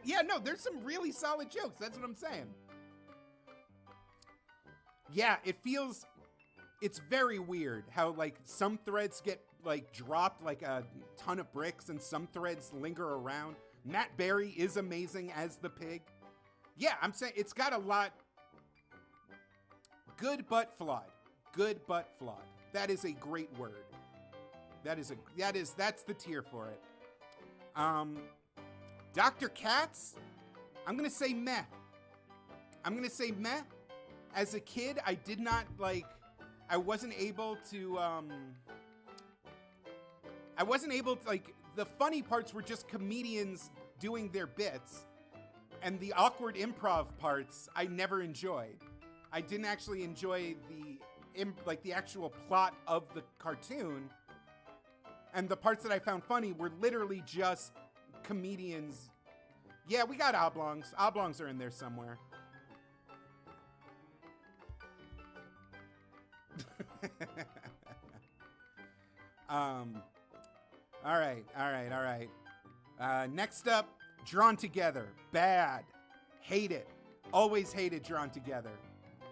Yeah, no, there's some really solid jokes. That's what I'm saying. Yeah, it's very weird how like some threads get like dropped like a ton of bricks and some threads linger around. Matt Berry is amazing as the pig. Yeah, I'm saying it's got a lot good but flawed. Good but flawed. That is a great word. That's the tier for it. Dr. Katz, I'm going to say meh. As a kid, I did not I wasn't able to the funny parts were just comedians doing their bits, and the awkward improv parts I never enjoyed. I didn't actually enjoy the actual plot of the cartoon, and the parts that I found funny were literally just comedians. Yeah, we got oblongs. Oblongs are in there somewhere. All right. Next up, Drawn Together. Bad. Hate it. Always hated Drawn Together.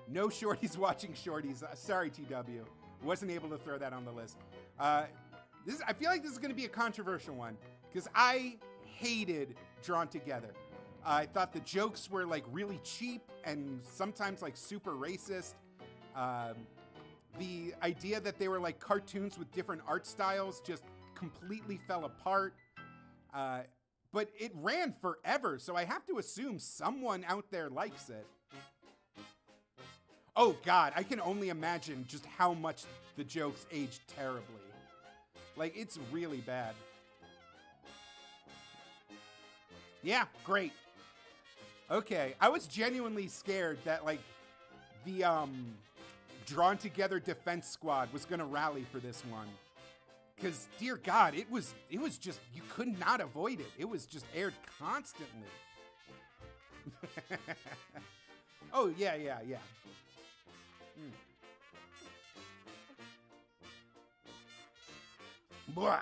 No shorties watching shorties. Sorry, TW. Wasn't able to throw that on the list. I feel like this is going to be a controversial one because I hated Drawn Together. I thought the jokes were like really cheap and sometimes like super racist. The idea that they were like cartoons with different art styles just completely fell apart. But it ran forever, so I have to assume someone out there likes it. Oh God, I can only imagine just how much the jokes aged terribly. Like, it's really bad. Yeah, great. Okay, I was genuinely scared that like the Drawn Together Defense Squad was gonna rally for this one. Cause dear God, it was just, you could not avoid it. It was just aired constantly. Oh yeah. Blah.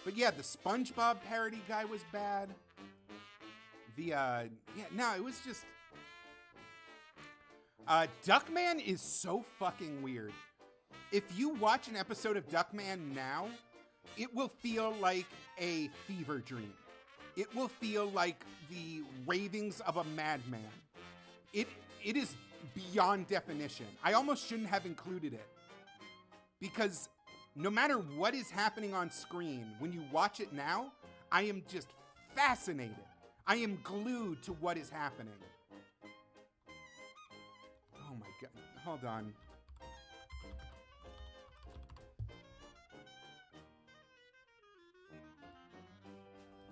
But yeah, the SpongeBob parody guy was bad. It was just... Duckman is so fucking weird. If you watch an episode of Duckman now, it will feel like a fever dream. It will feel like the ravings of a madman. It is beyond definition. I almost shouldn't have included it. Because no matter what is happening on screen, when you watch it now, I am just fascinated. I am glued to what is happening. Oh my God, hold on.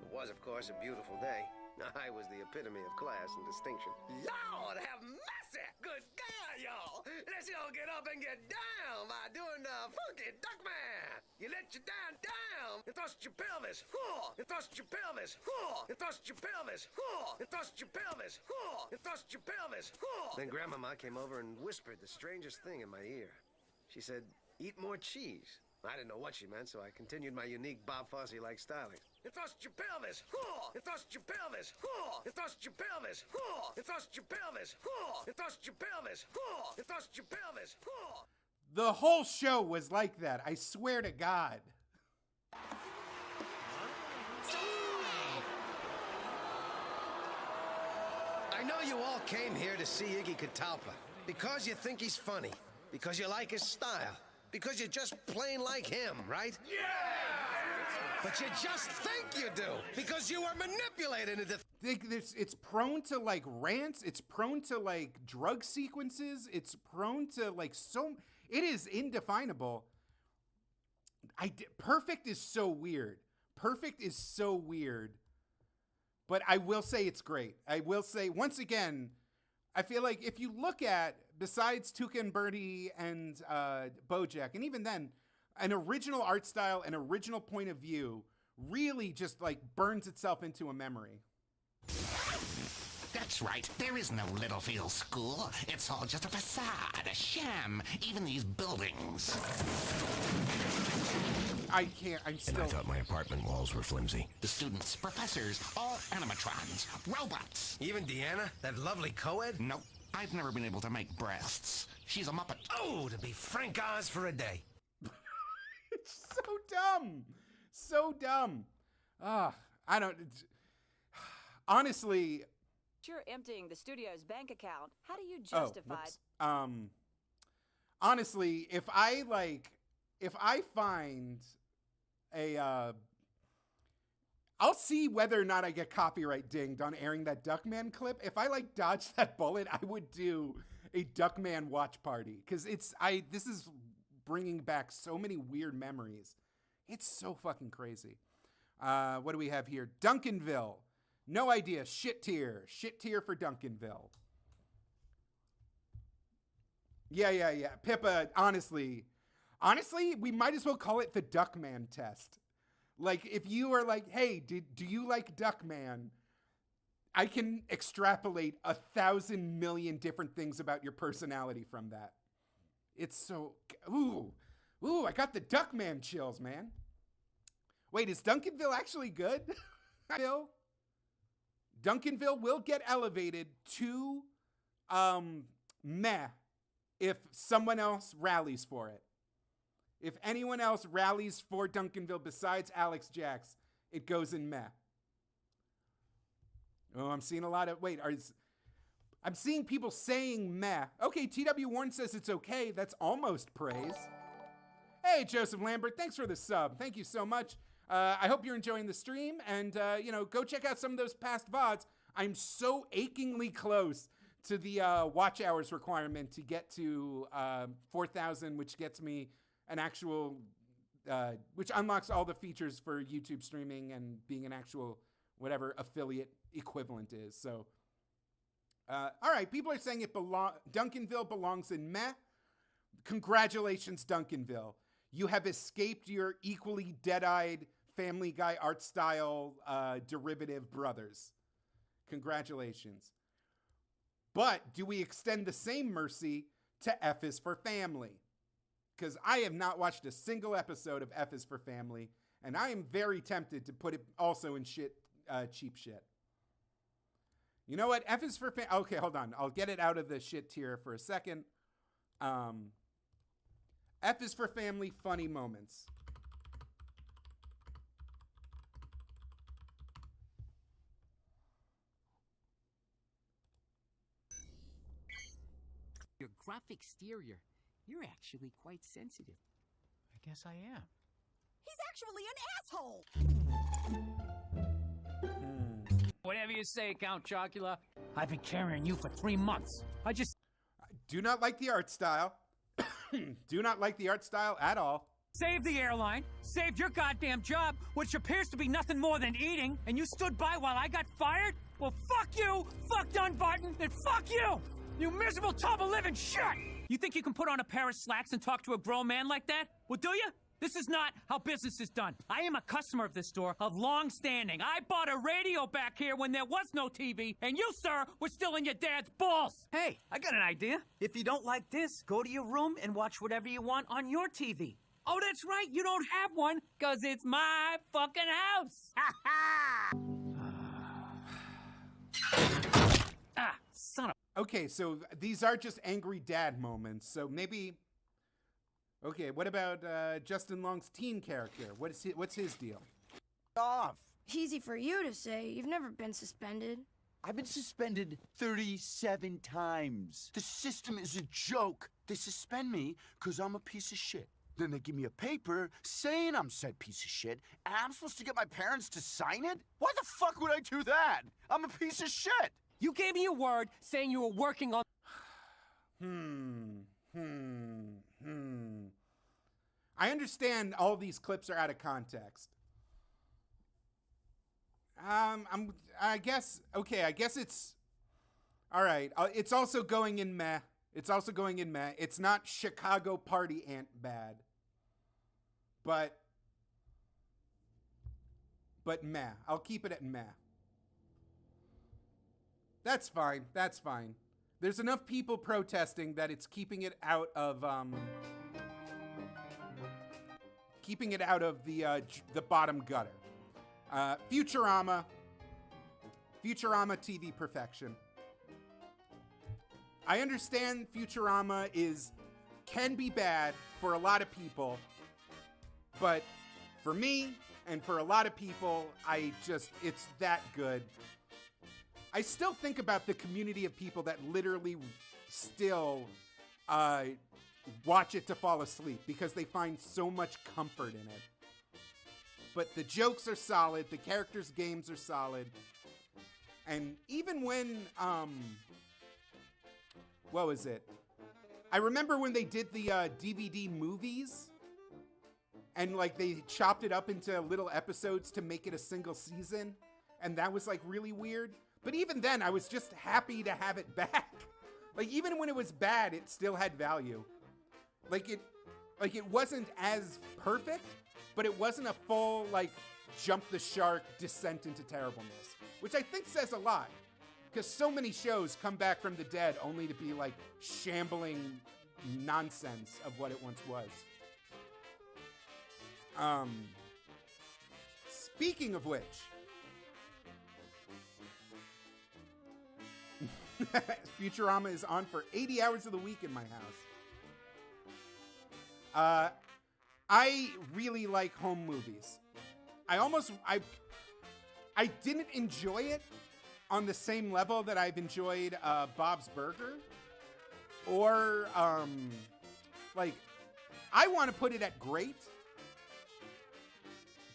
It was, of course, a beautiful day. I was the epitome of class and distinction. Lord have mercy! Good God, y'all! Let's Well, get up and get down by doing the funky Duckman. You let your down, and thrust your pelvis, and thrust your pelvis, and thrust your pelvis, and thrust your pelvis, and thrust your pelvis. Then Grandmama came over and whispered the strangest thing in my ear. She said, "Eat more cheese." I didn't know what she meant, so I continued my unique Bob Fosse-like styling. And thrust your pelvis, and thrust your pelvis, and thrust your pelvis, and thrust your pelvis, and thrust your pelvis, and thrust your pelvis. The whole show was like that, I swear to God. I know you all came here to see Iggy Catalpa because you think he's funny, because you like his style, because you're just plain like him, right? Yeah! But you just think you do, because you were manipulated into... It's prone to, like, rants. It's prone to, like, drug sequences. It's prone to, like, so... It is indefinable. Perfect is so weird. Perfect is so weird. But I will say it's great. I will say, once again, I feel like if you look at, besides Tuca and Bertie and Bojack, and even then, an original art style, an original point of view really just like burns itself into a memory. That's right. There is no Littlefield School. It's all just a facade, a sham. Even these buildings. I can't. I'm still... I thought my apartment walls were flimsy. The students, professors, all animatrons, robots. Even Deanna, that lovely co-ed? Nope. I've never been able to make breasts. She's a Muppet. Oh, to be Frank Oz for a day. It's so dumb. So dumb. I don't... Honestly... You're emptying the studio's bank account. How do you justify... Honestly, if I find a... I'll see whether or not I get copyright dinged on airing that Duckman clip. If I, like, dodge that bullet, I would do a Duckman watch party. Because this is bringing back so many weird memories. It's so fucking crazy. What do we have here? Duncanville. No idea. Shit tier. Shit tier for Duncanville. Yeah. Pippa, honestly, we might as well call it the Duckman test. Like, if you are like, hey, do you like Duckman? I can extrapolate 1,000 million different things about your personality from that. It's so, ooh, I got the Duckman chills, man. Wait, is Duncanville actually good? Duncanville will get elevated to meh if someone else rallies for it. If anyone else rallies for Duncanville besides Alex Jax, it goes in meh. Oh, I'm seeing a lot of... I'm seeing people saying meh. Okay, TW Warren says it's okay. That's almost praise. Hey, Joseph Lambert, thanks for the sub. Thank you so much. I hope you're enjoying the stream. And, go check out some of those past VODs. I'm so achingly close to the watch hours requirement to get to 4,000, which gets me an actual... which unlocks all the features for YouTube streaming and being an actual whatever affiliate equivalent is. So, all right, people are saying Duncanville belongs in meh. Congratulations, Duncanville. You have escaped your equally dead-eyed Family Guy art style derivative brothers. Congratulations. But do we extend the same mercy to F is for Family? Because I have not watched a single episode of F is for Family, and I am very tempted to put it also in cheap shit. You know what? F is for Family. Okay, hold on. I'll get it out of the shit tier for a second. F is for Family funny moments. Your gruff exterior. You're actually quite sensitive. I guess I am. He's actually an asshole! Whatever you say, Count Chocula. I've been carrying you for 3 months. I do not like the art style. Do not like the art style at all. Saved the airline, saved your goddamn job, which appears to be nothing more than eating, and you stood by while I got fired? Well, fuck you, fuck Dunbarton, and fuck you! You miserable tub of living shit! You think you can put on a pair of slacks and talk to a grown man like that? Well, do you? This is not how business is done. I am a customer of this store of long standing. I bought a radio back here when there was no TV, and you, sir, were still in your dad's balls. Hey, I got an idea. If you don't like this, go to your room and watch whatever you want on your TV. Oh, that's right. You don't have one, because it's my fucking house. Ha ha! Ah, son of... Okay, so these are just angry dad moments. So maybe... Okay, what about Justin Long's teen character? What's his deal? Off. Easy for you to say. You've never been suspended. I've been suspended 37 times. The system is a joke. They suspend me because I'm a piece of shit. Then they give me a paper saying I'm said piece of shit, and I'm supposed to get my parents to sign it? Why the fuck would I do that? I'm a piece of shit. You gave me a word saying you were working on... I understand all these clips are out of context. I guess it's... All right, it's also going in meh. It's not Chicago Party Ant bad. But meh. I'll keep it at meh. That's fine. There's enough people protesting that it's keeping it out of the bottom gutter. Futurama TV perfection. I understand Futurama can be bad for a lot of people, but for me and for a lot of people, it's that good. I still think about the community of people that literally still watch it to fall asleep because they find so much comfort in it. But the jokes are solid, the characters' games are solid, and even when, what was it? I remember when they did the DVD movies, and like they chopped it up into little episodes to make it a single season, and that was like really weird. But even then, I was just happy to have it back. Like even when it was bad, it still had value. Like it wasn't as perfect, but it wasn't a full like jump the shark descent into terribleness, which I think says a lot. Because so many shows come back from the dead only to be like shambling nonsense of what it once was. Speaking of which, Futurama is on for 80 hours of the week in my house. I really like home movies. I didn't enjoy it on the same level that I've enjoyed Bob's Burger. Or, like, I want to put it at great.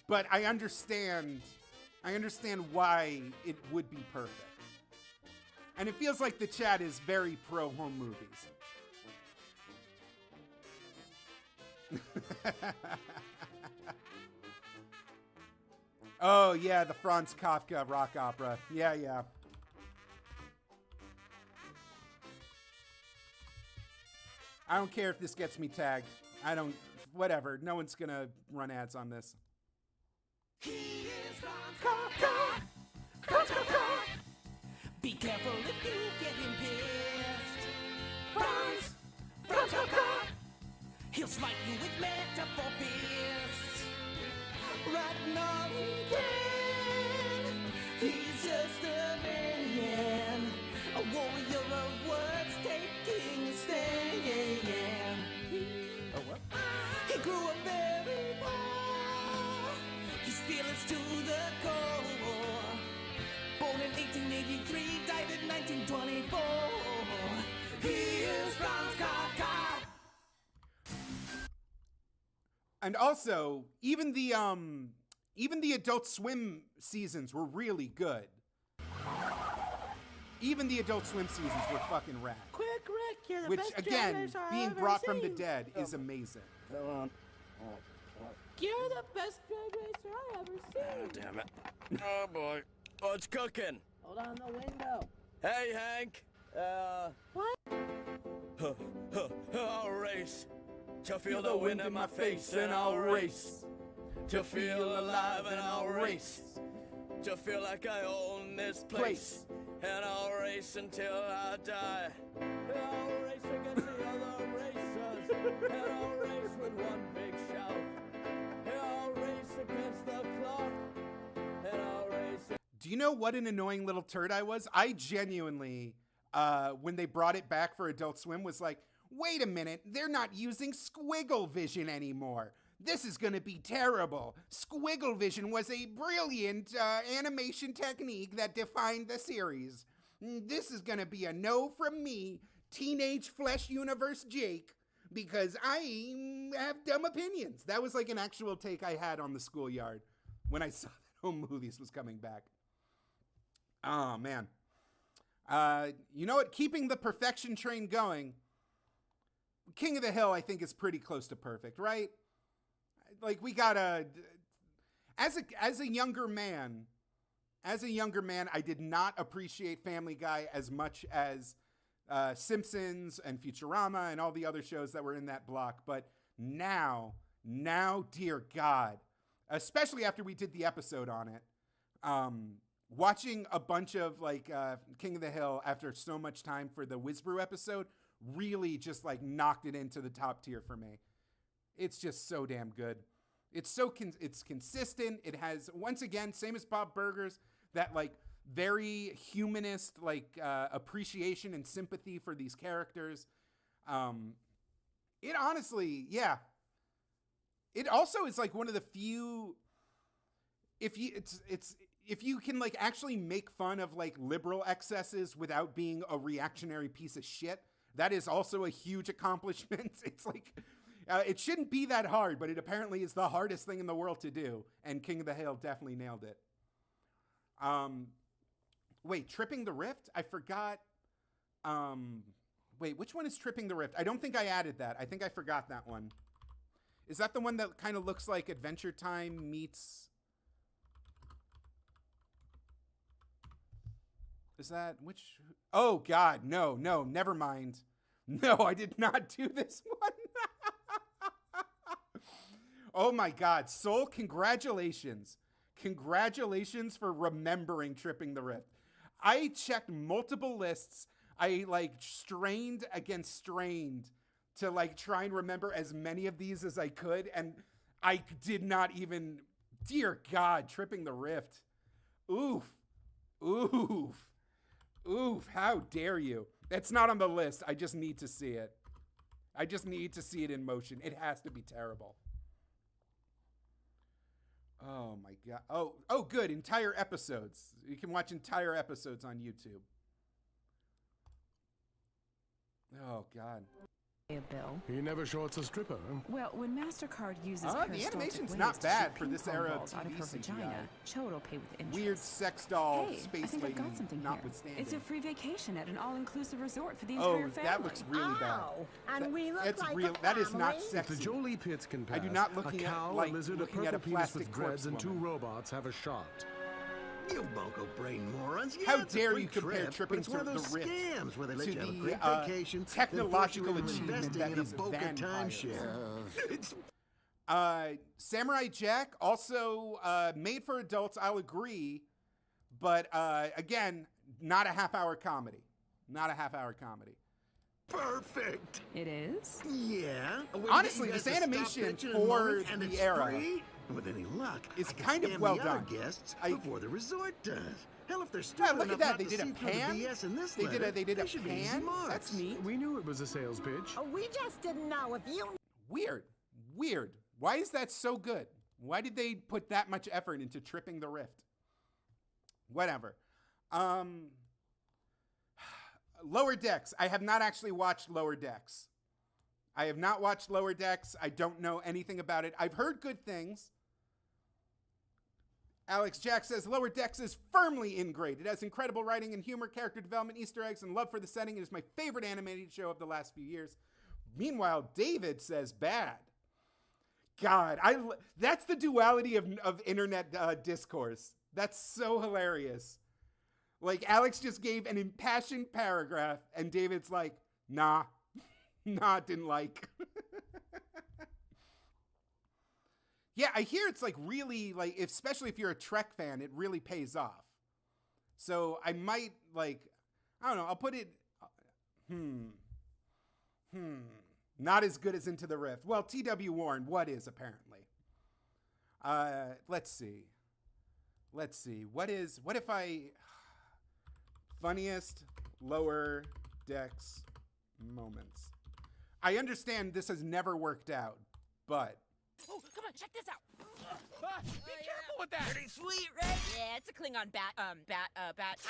But I understand why it would be perfect. And it feels like the chat is very pro home movies. Oh, yeah, the Franz Kafka rock opera. Yeah. I don't care if this gets me tagged. Whatever. No one's gonna run ads on this. He is Franz Kafka. Franz Kafka. Be careful if you get him pissed. Franz Kafka. He'll smite you with metaphor fists. Right now he can. He's just a man. A warrior of words taking a stand. Oh, what? He grew up very poor. His feelings to the core. Born in 1883, died in 1924. He is Franz Kafka. And also, even the Adult Swim seasons were really good. Even the Adult Swim seasons were fucking rad. Quick, Rick, you're the Which, best again, drag racer I've being ever brought from the seen. dead is amazing. Come on. You're the best drag racer I ever seen. Damn it. Oh boy. What's cooking? Hold on the window. Hey, Hank. What? I'll race to feel the wind in my face, and I'll race to feel alive, and I'll race to feel like I own this place, and I'll race until I die. I'll race against the other racers, and I'll race with one big shout. I'll race against the clock, and I'll race. Do you know what an annoying little turd I was? I genuinely, when they brought it back for Adult Swim, was like, wait a minute, they're not using squiggle vision anymore. This is going to be terrible. Squiggle vision was a brilliant animation technique that defined the series. This is going to be a no from me, Teenage Flesh Universe Jake, because I have dumb opinions. That was like an actual take I had on the schoolyard when I saw that Home Movies was coming back. Oh, man. You know what? Keeping the perfection train going, King of the Hill, I think, is pretty close to perfect, right? Like, we gotta, as a younger man, I did not appreciate Family Guy as much as Simpsons and Futurama and all the other shows that were in that block. But now, dear God, especially after we did the episode on it, watching a bunch of like King of the Hill after so much time for the Whizbrew episode really just like knocked it into the top tier for me. It's just so damn good. It's it's consistent. It has, once again, same as Bob Burgers, that like very humanist like appreciation and sympathy for these characters. It honestly, yeah. It also is like one of the few, if you can like actually make fun of like liberal excesses without being a reactionary piece of shit, that is also a huge accomplishment. It's like, it shouldn't be that hard, but it apparently is the hardest thing in the world to do. And King of the Hill definitely nailed it. Wait, Tripping the Rift? I forgot. Wait, which one is Tripping the Rift? I don't think I added that. I think I forgot that one. Is that the one that kind of looks like Adventure Time meets... Is that which? Oh, God, no, never mind. No, I did not do this one. Oh, my God. Soul, congratulations. Congratulations for remembering Tripping the Rift. I checked multiple lists. I, like, strained against strained to, like, try and remember as many of these as I could, and I did not even... Dear God, Tripping the Rift. Oof. How dare you? It's not on the list. I just need to see it. I just need to see it in motion. It has to be terrible. Oh my God. Oh, good. Entire episodes. You can watch entire episodes on YouTube. Oh, God. A bill. He never shorts a stripper. Well, when MasterCard uses the animation's not bad for this era of TV CGI. Cho will pay with interest. Weird sex doll Hey, space I think lady I've got something notwithstanding. It's a free vacation at an all-inclusive resort for the Oh, entire family. that looks really bad. And we look It's like real. a That is not family? sexy. If the Jolie Pits can pass, I do not looking a cow, at like a lizard, looking a at a purple penis plastic with dreads, corpse and two woman. robots have a shot. You bunko-brain morons. How Yeah, it's a dare free you compare trip, Tripping but it's one of to those the Rift scams where they let to you have a the, great vacation, technological then force you into achievement investing that in a is Boca vampires. timeshare. Samurai Jack, also made for adults, I'll agree, but again, not a half-hour comedy. Not a half-hour comedy. Perfect. It is? Yeah. Honestly, this animation for the era with any luck, is I can kind of scam well the other done. Guests before the resort does. Hell, if they're Yeah, stupid look at enough that. not They to did a see through the pan. BS in this They letter, did a should be easy pan. marks. That's neat. We knew it was a sales pitch. Oh, we just didn't know if you... Weird. Why is that so good? Why did they put that much effort into Tripping the Rift? Whatever. Lower Decks. I have not actually watched Lower Decks. I have not watched Lower Decks. I don't know anything about it. I've heard good things. Alex Jack says, Lower Decks is firmly in grade. It has incredible writing and humor, character development, Easter eggs, and love for the setting. It is my favorite animated show of the last few years. Meanwhile, David says, bad. God, that's the duality of internet discourse. That's so hilarious. Like, Alex just gave an impassioned paragraph, and David's like, nah. Nah, didn't like. Yeah, I hear it's like really like, especially if you're a Trek fan, it really pays off. So I might like, I don't know, I'll put it, not as good as Into the Rift. Well, T.W. Warren, what is apparently? Let's see. What if I, funniest lower decks moments. I understand this has never worked out, but. Oh, come on, check this out. Be careful with that. Pretty sweet, right? Yeah, it's a Klingon bat. I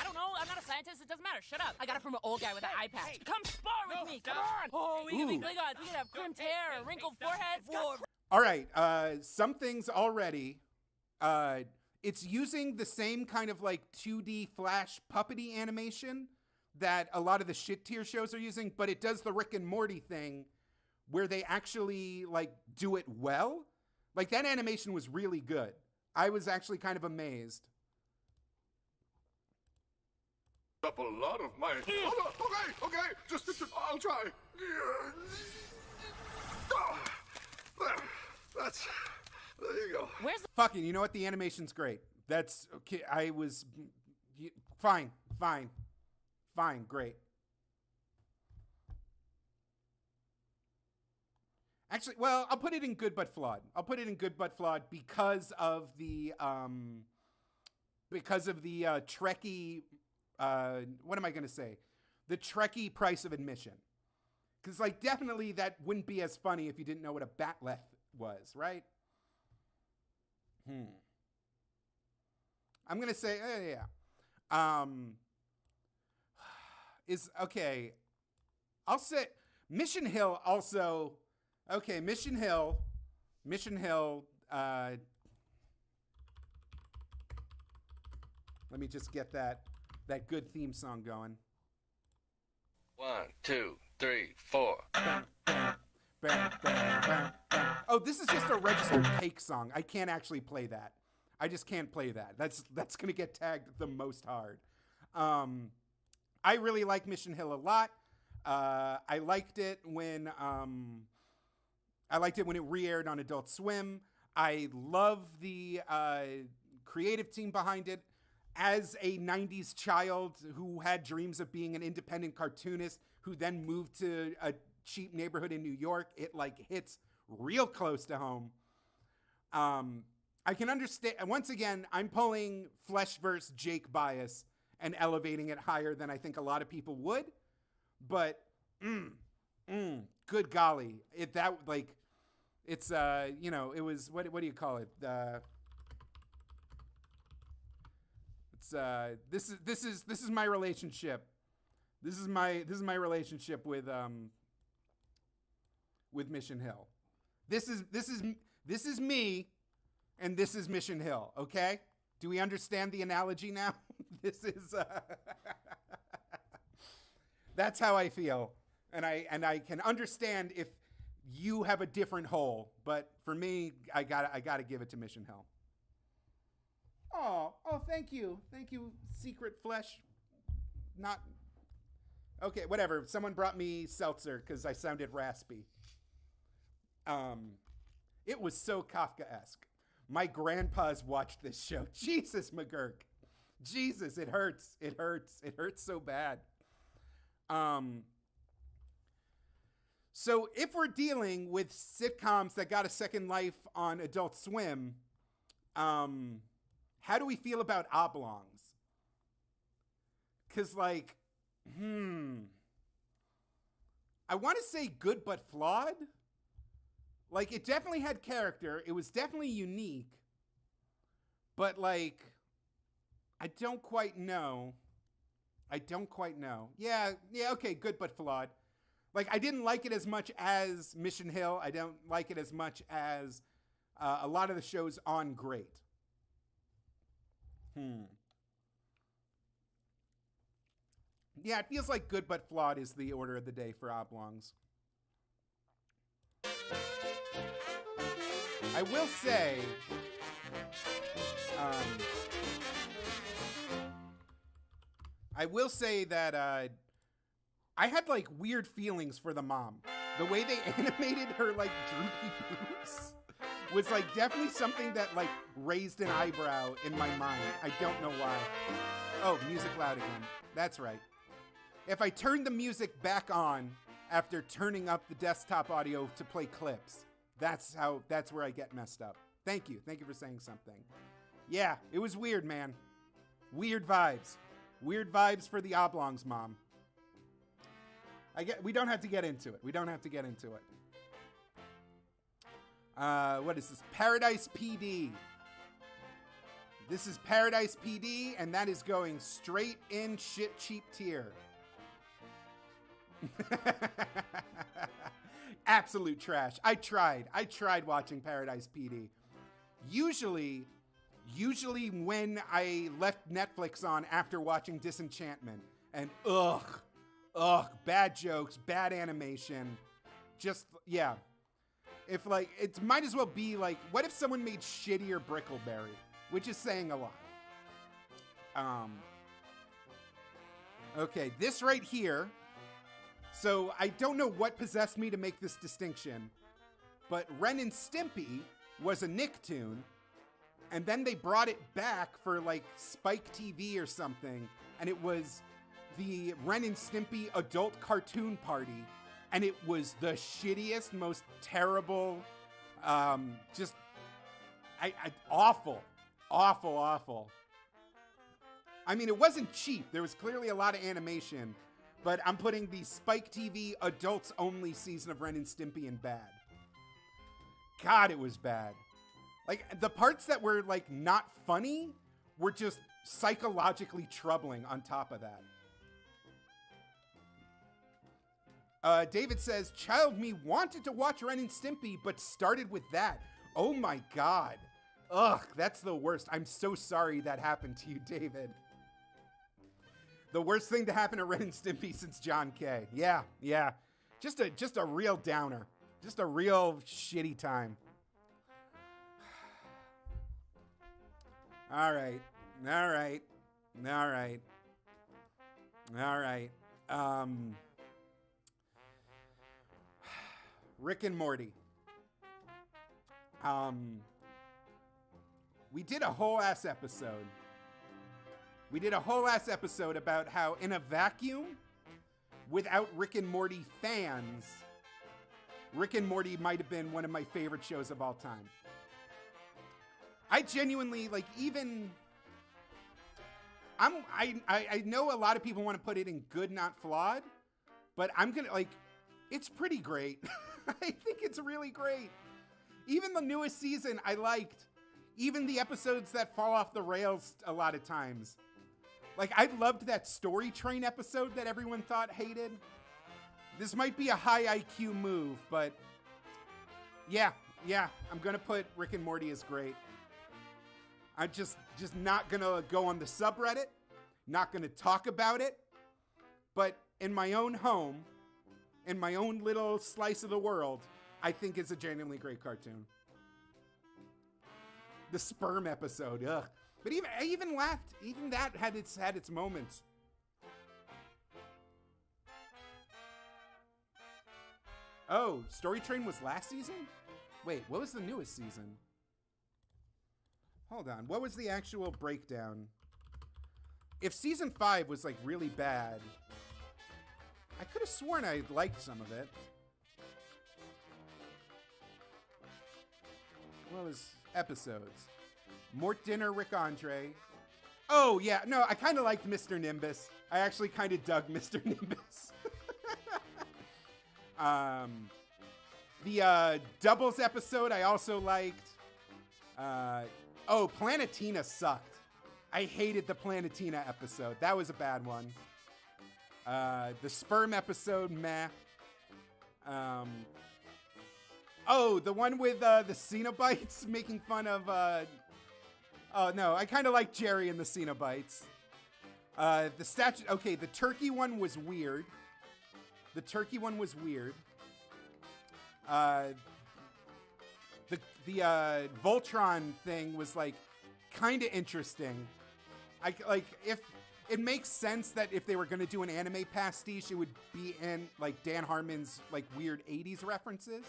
don't know. I'm not a scientist. It doesn't matter. Shut up. I got it from an old guy with an eye patch. Come spar with me. Come on. Oh, we can be Klingons. We can have crimped hair, wrinkled foreheads. All right. Some things already. It's using the same kind of like 2D Flash puppety animation that a lot of the shit tier shows are using, but it does the Rick and Morty thing where they actually like do it well. Like that animation was really good. I was actually kind of amazed. Up a lot of my. Okay. Just I'll try. That's. There you go. Where's the fucking? You know what? The animation's great. That's okay. I was fine. Great. Actually, well, I'll put it in good but flawed. Because of the Trekkie. What am I gonna say? The Trekkie price of admission. Because like definitely that wouldn't be as funny if you didn't know what a batleth was, right? I'm gonna say, yeah. Is okay. I'll say Mission Hill also. Okay, Mission Hill. Let me just get that good theme song going. 1, 2, 3, 4. Oh, this is just a registered take song. I can't actually play that. I just can't play that. That's gonna get tagged the most hard. I really like Mission Hill a lot. I liked it when it re-aired on Adult Swim. I love the creative team behind it. As a 90s child who had dreams of being an independent cartoonist who then moved to a cheap neighborhood in New York, it like hits real close to home. I can understand. Once again, I'm pulling Flesh vs. Jake bias and elevating it higher than I think a lot of people would. But, good golly. It was, what do you call it? This is my relationship. This is my relationship with Mission Hill. This is me, and this is Mission Hill. Okay, do we understand the analogy now? This is that's how I feel, and I can understand if you have a different hole, but for me, I gotta give it to Mission Hill. Oh, thank you, Secret Flesh. Not okay, whatever. Someone brought me seltzer because I sounded raspy. It was so Kafka-esque. My grandpa's watched this show. Jesus, McGurk. Jesus, it hurts. It hurts so bad. So if we're dealing with sitcoms that got a second life on Adult Swim, how do we feel about Oblongs? Because, like, I want to say good but flawed. Like, it definitely had character. It was definitely unique. But, like, I don't quite know. Yeah, okay, good but flawed. Like, I didn't like it as much as Mission Hill. I don't like it as much as a lot of the shows on Great. Yeah, it feels like good but flawed is the order of the day for Oblongs. I will say, that I had like weird feelings for the mom. The way they animated her, like, droopy boobs was, like, definitely something that, like, raised an eyebrow in my mind. I don't know why. Oh, music loud again. That's right. If I turn the music back on after turning up the desktop audio to play clips, that's where I get messed up. Thank you. Thank you for saying something. Yeah, it was weird, man. Weird vibes. Weird vibes for the Oblongs, Mom. We don't have to get into it. We don't have to get into it. What is this? Paradise PD. This is Paradise PD, and that is going straight in shit cheap tier. Absolute trash. I tried watching Paradise PD. Usually when I left Netflix on after watching Disenchantment, and bad jokes, bad animation, just, yeah. If, like, it might as well be, like, what if someone made shittier Brickleberry? Which is saying a lot. Okay, this right here. So, I don't know what possessed me to make this distinction, but Ren and Stimpy was a Nicktoon, and then they brought it back for, like, Spike TV or something, and it was the Ren and Stimpy Adult Cartoon Party, and it was the shittiest, most terrible, just awful. I mean, it wasn't cheap. There was clearly a lot of animation, but I'm putting the Spike TV adults only season of Ren and Stimpy in bad. God, it was bad. Like, the parts that were, like, not funny were just psychologically troubling on top of that. David says, child me wanted to watch Ren and Stimpy, but started with that. Oh my God. Ugh, that's the worst. I'm so sorry that happened to you, David. The worst thing to happen to Ren and Stimpy since John K. Yeah. Just a real downer. Just a real shitty time. All right. Rick and Morty. We did a whole ass episode. About how in a vacuum, without Rick and Morty fans, Rick and Morty might have been one of my favorite shows of all time. I genuinely, like, even... I know a lot of people want to put it in good, not flawed, but I'm gonna, like, it's pretty great. I think it's really great. Even the newest season I liked. Even the episodes that fall off the rails a lot of times. Like, I loved that Story Train episode that everyone thought hated. This might be a high IQ move, but yeah, I'm gonna put Rick and Morty as great. I'm just not gonna go on the subreddit, not gonna talk about it, but in my own home, in my own little slice of the world, I think it's a genuinely great cartoon. The sperm episode, ugh. But I even laughed. Even that had its moments. Oh, Story Train was last season? Wait, what was the newest season? Hold on, what was the actual breakdown? If season 5 was, like, really bad, I could have sworn I liked some of it. What was episodes? Mort Dinner, Rick Andre. Oh, yeah, no, I kind of liked Mr. Nimbus. I actually kind of dug Mr. Nimbus. The Doubles episode I also liked. Oh, Planetina sucked. I hated the Planetina episode. That was a bad one. The sperm episode, meh. Oh, the one with the Cenobites making fun of... Oh, no, I kind of like Jerry and the Cenobites. Okay, the turkey one was weird. The Voltron thing was, like, kind of interesting. If it makes sense that if they were going to do an anime pastiche, it would be in like Dan Harmon's like weird 80s references.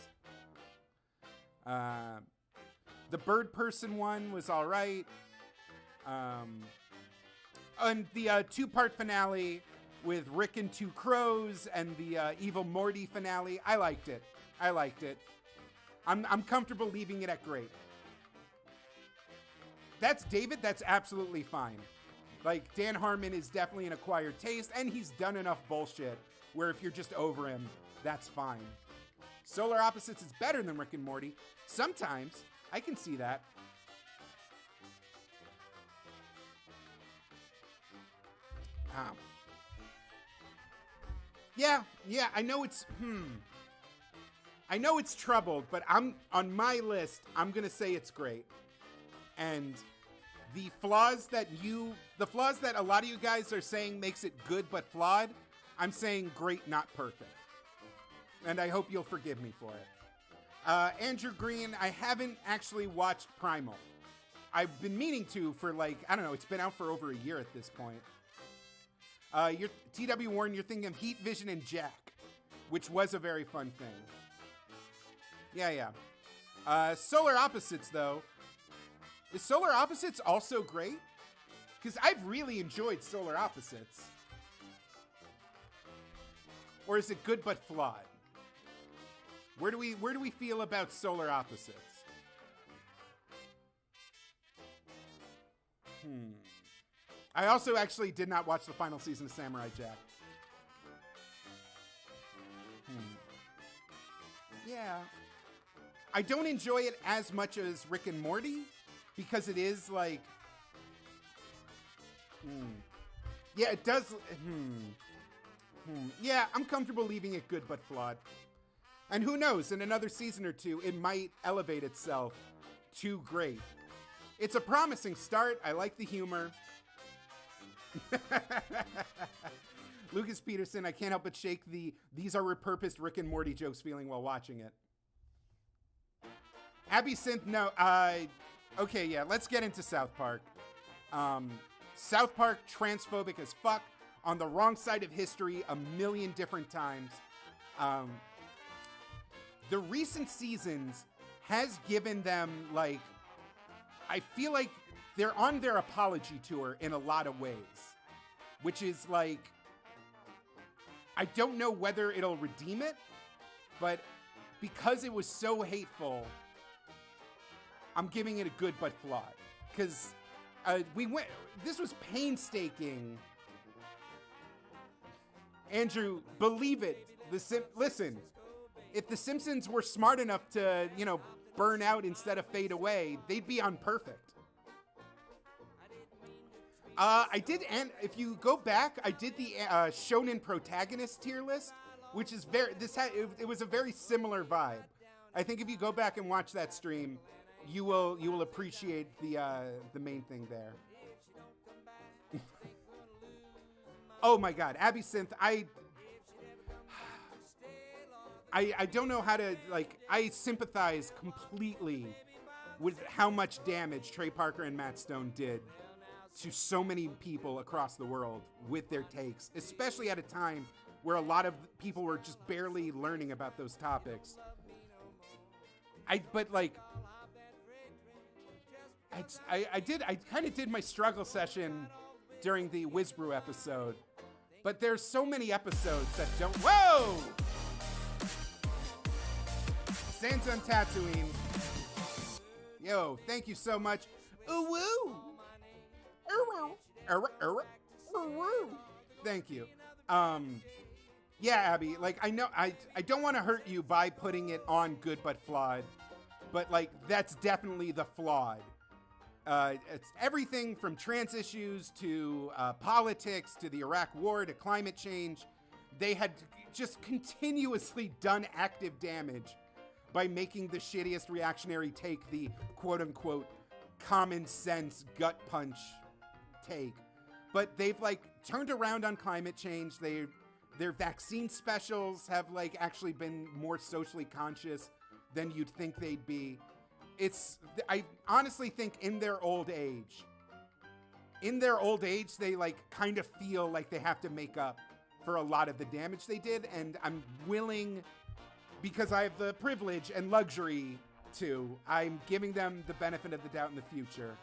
The bird person one was all right. And the two-part finale with Rick and Two Crows and the Evil Morty finale, I liked it. I'm comfortable leaving it at great. That's David. That's absolutely fine. Like, Dan Harmon is definitely an acquired taste, and he's done enough bullshit where if you're just over him, that's fine. Solar Opposites is better than Rick and Morty. Sometimes. I can see that. Yeah, I know it's, I know it's troubled, but I'm, on my list, I'm gonna say it's great. And the flaws that a lot of you guys are saying makes it good but flawed, I'm saying great, not perfect. And I hope you'll forgive me for it. Andrew Green, I haven't actually watched Primal. I've been meaning to for like, I don't know, it's been out for over a year at this point. You're TW Warren, you're thinking of Heat, Vision, and Jack, which was a very fun thing. Yeah. Solar Opposites, though. Is Solar Opposites also great? Because I've really enjoyed Solar Opposites. Or is it good but flawed? Where do we feel about Solar Opposites? I also actually did not watch the final season of Samurai Jack. Yeah. I don't enjoy it as much as Rick and Morty because it is like... Yeah, it does... Yeah, I'm comfortable leaving it good but flawed. And who knows, in another season or two, it might elevate itself to great. It's a promising start. I like the humor. Lucas Peterson, I can't help but shake the these are repurposed Rick and Morty jokes feeling while watching it. Abby Synth, no, okay, yeah, let's get into South Park. South Park, transphobic as fuck, on the wrong side of history a million different times. The recent seasons has given them, like, I feel like they're on their apology tour in a lot of ways, which is like, I don't know whether it'll redeem it, but because it was so hateful, I'm giving it a good but flawed. Because this was painstaking. Andrew, believe it. Listen, if the Simpsons were smart enough to, burn out instead of fade away, they'd be on Perfect. I did, and if you go back, I did the Shonen protagonist tier list, which is it was a very similar vibe. I think if you go back and watch that stream, you will appreciate the main thing there. Oh my God, Abby Synth, I don't know how to, I sympathize completely with how much damage Trey Parker and Matt Stone did to so many people across the world with their takes, especially at a time where a lot of people were just barely learning about those topics. I kind of did my struggle session during the Whizbrew episode, but there's so many episodes that don't, whoa! Sans on Tatooine. Yo, thank you so much. Ooh woo! Thank you. Yeah, Abby, I know I don't want to hurt you by putting it on good but flawed, but that's definitely the flawed. It's everything from trans issues to politics to the Iraq War to climate change. They had just continuously done active damage by making the shittiest reactionary take the quote-unquote common sense gut punch take. But they've turned around on climate change. Their vaccine specials have actually been more socially conscious than you'd think they'd be. I honestly think in their old age, in their old age, they like kind of feel like they have to make up for a lot of the damage they did. And I'm willing, because I have the privilege and luxury to, I'm giving them the benefit of the doubt in the future.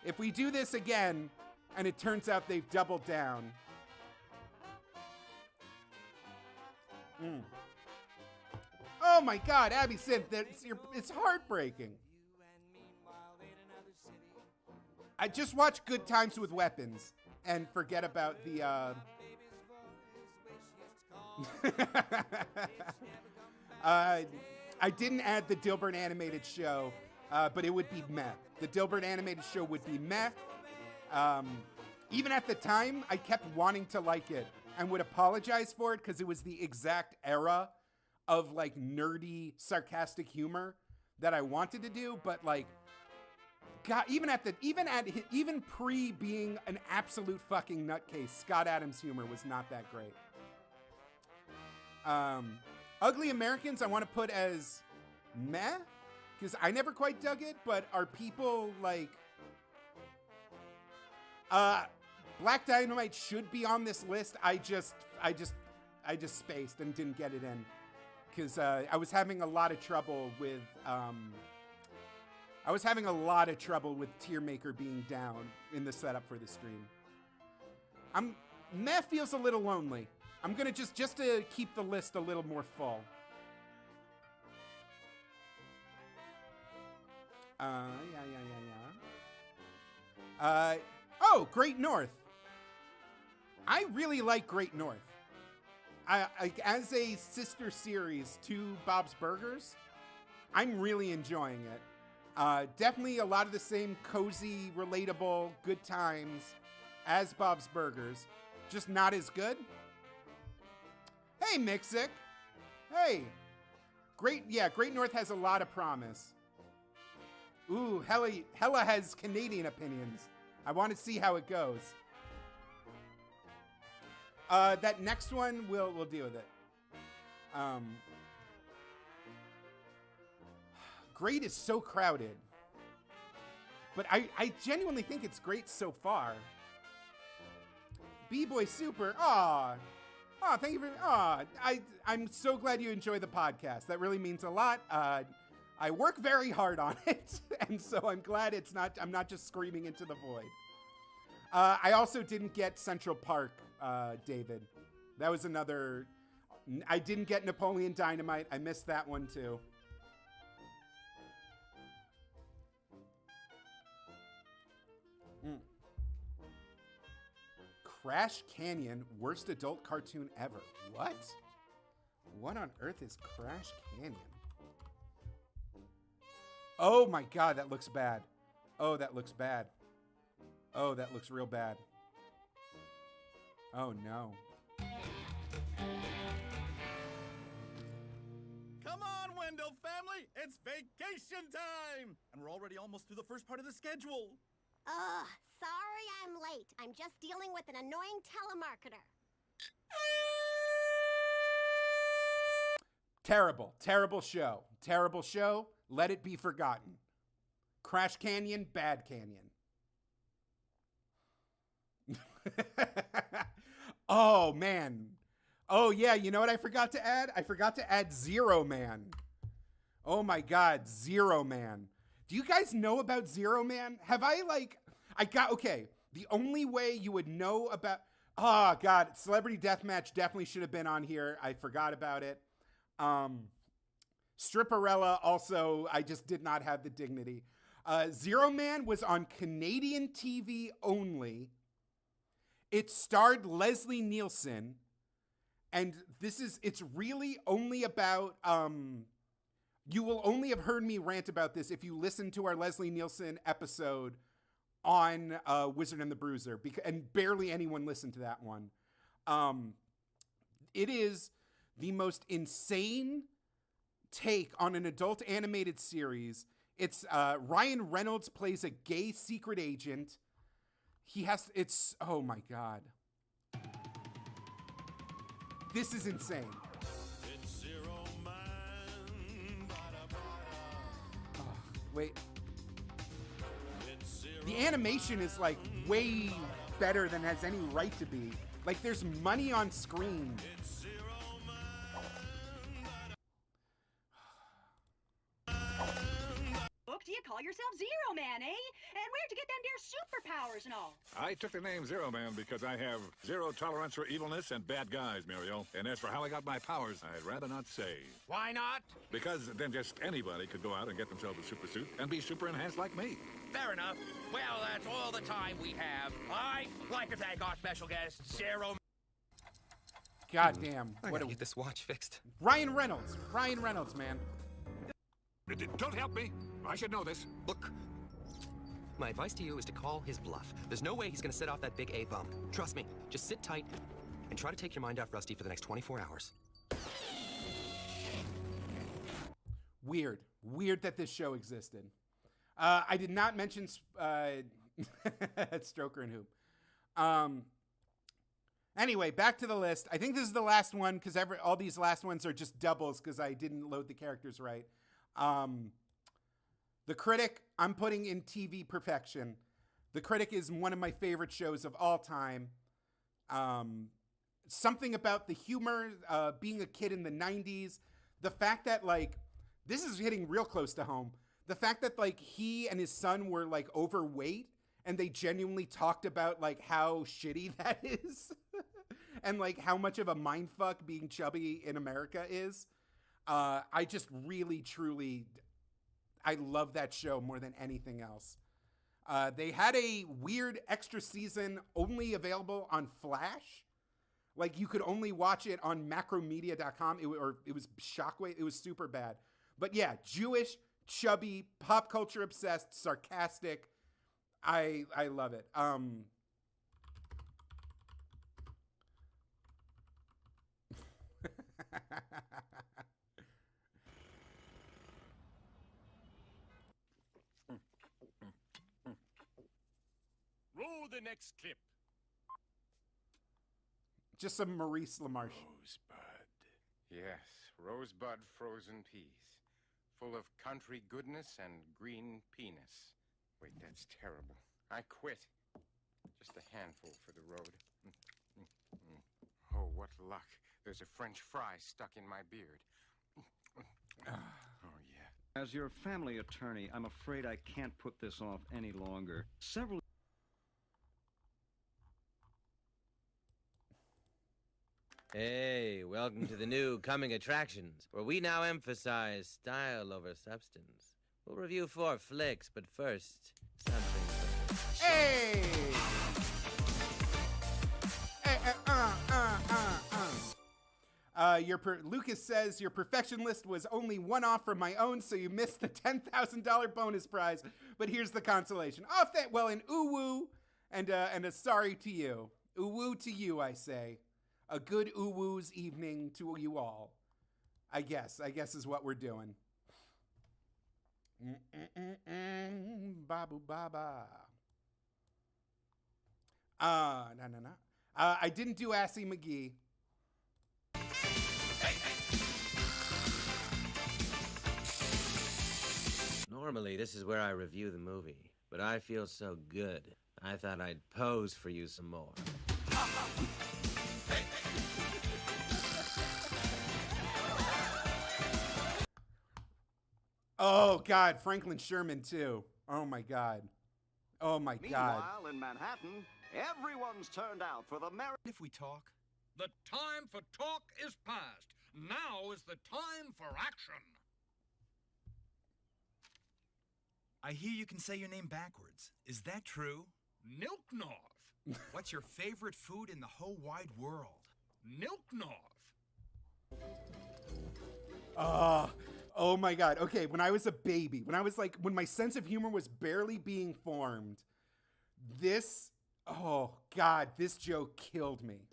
If we do this again, and it turns out they've doubled down. Oh my God, Abby Synth, it's heartbreaking. I just watch Good Times with Weapons and forget about the, I didn't add the Dilbert animated show, but it would be meh. The Dilbert animated show would be meh. Even at the time, I kept wanting to like it and would apologize for it because it was the exact era of like nerdy, sarcastic humor that I wanted to do. But like, God, even pre being an absolute fucking nutcase, Scott Adams' humor was not that great. Ugly Americans, I want to put as meh because I never quite dug it. But are people like? Black Dynamite should be on this list. I just spaced and didn't get it in because I was having a lot of trouble with Tier Maker being down in the setup for the stream. Meh feels a little lonely. I'm gonna just to keep the list a little more full. Oh, Great North. I really like Great North. I as a sister series to Bob's Burgers, I'm really enjoying it. Definitely a lot of the same cozy, relatable, good times as Bob's Burgers, just not as good. Hey, Mixic. Hey. Great North has a lot of promise. Ooh, Hella has Canadian opinions. I want to see how it goes. That next one, we'll deal with it. Great is so crowded. But I genuinely think it's great so far. B-Boy Super, thank you for, I'm so glad you enjoy the podcast. That really means a lot. I work very hard on it, and so I'm glad I'm not just screaming into the void. I also didn't get Central Park, David. That was another, I didn't get Napoleon Dynamite. I missed that one too. Crash Canyon, worst adult cartoon ever. What? What on earth is Crash Canyon? Oh my God, that looks bad. Oh, that looks bad. Oh, that looks real bad. Oh no. Come on, Wendell family! It's vacation time! And we're already almost through the first part of the schedule. Ugh, sorry I'm late. I'm just dealing with an annoying telemarketer. Terrible, terrible show. Terrible show. Let it be forgotten. Crash Canyon, bad canyon. Oh, man. Oh, yeah, you know what I forgot to add? I forgot to add Zero Man. Oh, my God, Zero Man. Do you guys know about Zero Man? Have I, okay, the only way you would know about, oh, God, Celebrity Deathmatch definitely should have been on here. I forgot about it. Stripperella also, I just did not have the dignity. Zero Man was on Canadian TV only. It starred Leslie Nielsen, and it's really only about, you will only have heard me rant about this if you listen to our Leslie Nielsen episode on Wizard and the Bruiser, and barely anyone listened to that one. It is the most insane take on an adult animated series. It's Ryan Reynolds plays a gay secret agent. Oh my God. This is insane. It's Zero Man. Oh, wait. It's Zero The animation is like way better than it has any right to be. Like there's money on screen. Book do you call yourself Zero Man, eh? And where'd you get them dear superpowers and all? I took the name Zero Man because I have zero tolerance for evilness and bad guys, Muriel. And as for how I got my powers, I'd rather not say. Why not? Because then just anybody could go out and get themselves a super suit and be super enhanced like me. Fair enough. Well, that's all the time we have. I'd like to thank our special guest, Zero. God damn. I gotta get this watch fixed. Ryan Reynolds. Ryan Reynolds, man. Don't help me. I should know this. Look, my advice to you is to call his bluff. There's no way he's gonna set off that big A-bomb. Trust me. Just sit tight and try to take your mind off Rusty for the next 24 hours. Weird. Weird that this show existed. I did not mention Stroker and Hoop. Anyway, back to the list. I think this is the last one because all these last ones are just doubles because I didn't load the characters right. The Critic, I'm putting in TV perfection. The Critic is one of my favorite shows of all time. Something about the humor, being a kid in the 90s, the fact that, like, this is hitting real close to home. The fact that, like, he and his son were, like, overweight and they genuinely talked about, like, how shitty that is and, like, how much of a mindfuck being chubby in America is. I just really, truly, I love that show more than anything else. They had a weird extra season only available on Flash. Like, you could only watch it on macromedia.com, or it was Shockwave. It was super bad. But yeah, Jewish, chubby, pop culture obsessed, sarcastic. I love it. Roll the next clip. Just some Maurice LaMarche. Rosebud. Yes, rosebud frozen peas. Full of country goodness and green penis. Wait, that's terrible. I quit. Just a handful for the road. Oh, what luck. There's a French fry stuck in my beard. Oh, yeah. As your family attorney, I'm afraid I can't put this off any longer. Several... Hey, welcome to the new coming attractions, where we now emphasize style over substance. We'll review 4 flicks, but first, something from the show. Hey! Lucas says your perfection list was only one off from my own, so you missed the $10,000 bonus prize. But here's the consolation. Well, an ooh-woo and a sorry to you. Ooh-woo to you, I say. A good ooh-woo's evening to you all. I guess is what we're doing. Babu baba. No. I didn't do Assy McGee. Normally, this is where I review the movie, but I feel so good, I thought I'd pose for you some more. Oh, God, Franklin Sherman, too. Oh, my God. Oh, my God. Meanwhile, in Manhattan, everyone's turned out for the marriage. If we talk, the time for talk is past. Now is the time for action. I hear you can say your name backwards. Is that true? Nilknov. What's your favorite food in the whole wide world? Nilknov. Oh my God. Okay, when I was a baby, when my sense of humor was barely being formed, this joke killed me.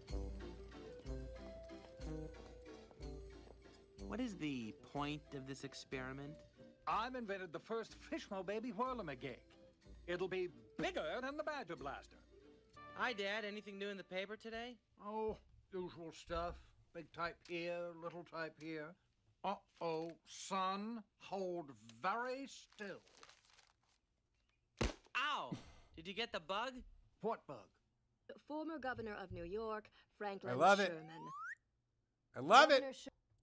What is the point of this experiment? I've invented the first Fishmo baby whirl-a-gig. It'll be bigger than the Badger Blaster. Hi, Dad. Anything new in the paper today? Oh, usual stuff. Big type here, little type here. Uh-oh, son, hold very still. Ow! Did you get the bug? What bug? Former governor of New York, Franklin I love it. Sherman. I love it. Governor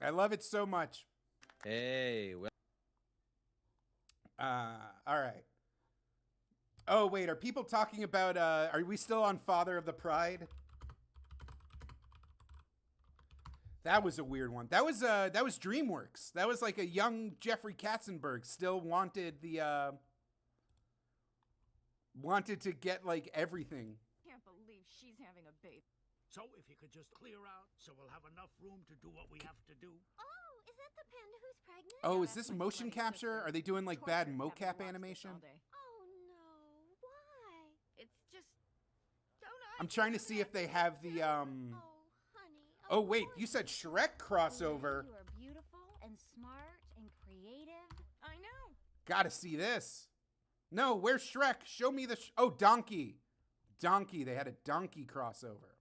I love it so much. Hey, well. All right. Oh, wait. Are people talking about, are we still on Father of the Pride? That was a weird one. That was DreamWorks. That was like a young Jeffrey Katzenberg still wanted to get like everything. Can't believe she's having a baby. So if you could just clear out so we'll have enough room to do what we have to do. Oh, is that the panda who's pregnant? Oh, is this motion capture? Are they doing like bad mocap animation? Oh no, why? It's just I'm trying to see if they have the Oh wait, you said Shrek crossover. You are beautiful and smart and creative. I know. Gotta see this. No, where's Shrek? Show me the oh, Donkey. Donkey, they had a Donkey crossover.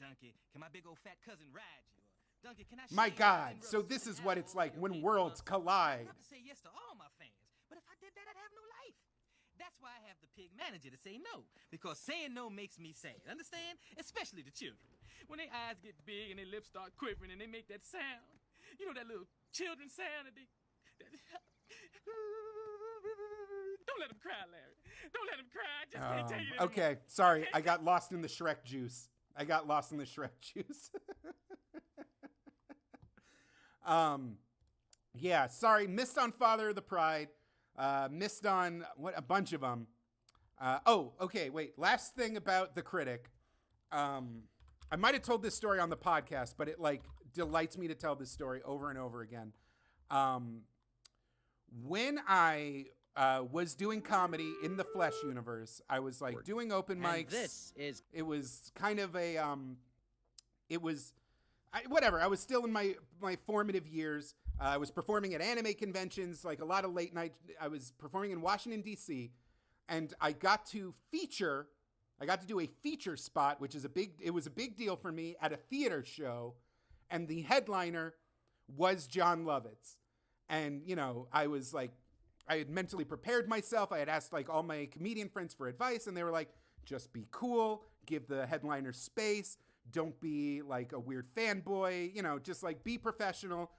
Donkey, can my big old fat cousin ride you? Donkey, can I My God, so this is what it's like when worlds collide. I'd love to say yes to all my fans, but if I did that, I'd have no life. That's why I have the pig manager to say no, because saying no makes me sad, understand? Especially the children. When their eyes get big and their lips start quivering and they make that sound. You know that little children sound that they... Don't let them cry, Larry. Don't let them cry. I just can't tell you that. Okay, sorry, I got lost in the Shrek juice. Yeah, sorry, missed on Father of the Pride. Missed on a bunch of them. Oh, okay, wait. Last thing about The Critic. I might have told this story on the podcast, but it like delights me to tell this story over and over again. When I was doing comedy in the Flesh universe, I was like doing open mics. It was kind of a whatever. I was still in my formative years. I was performing at anime conventions, like a lot of late night. I was performing in Washington, D.C., and I got to do a feature spot, which is it was a big deal for me at a theater show, and the headliner was John Lovitz. And, you know, I was like, I had mentally prepared myself. I had asked like all my comedian friends for advice, and they were like, just be cool, give the headliner space, don't be like a weird fanboy, you know, just like be professional.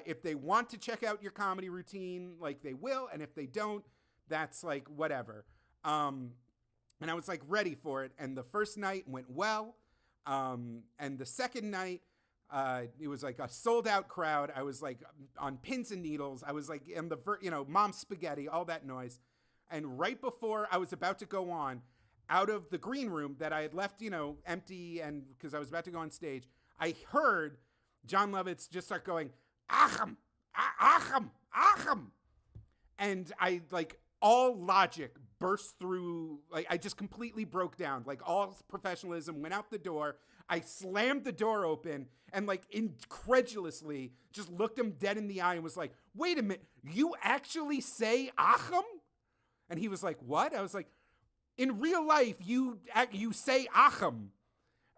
If they want to check out your comedy routine, like they will. And if they don't, that's like whatever. And I was like ready for it. And the first night went well. And the second night, it was like a sold out crowd. I was like on pins and needles. I was like in the, mom spaghetti, all that noise. And right before I was about to go on, out of the green room that I had left, empty, and because I was about to go on stage, I heard John Lovitz just start going, Achim, Achim, Achim. And I, like, all logic burst through, like, I just completely broke down. Like, all professionalism went out the door. I slammed the door open and, like, incredulously just looked him dead in the eye and was like, wait a minute, you actually say Achim? And he was like, what? I was like, in real life, you say Achim.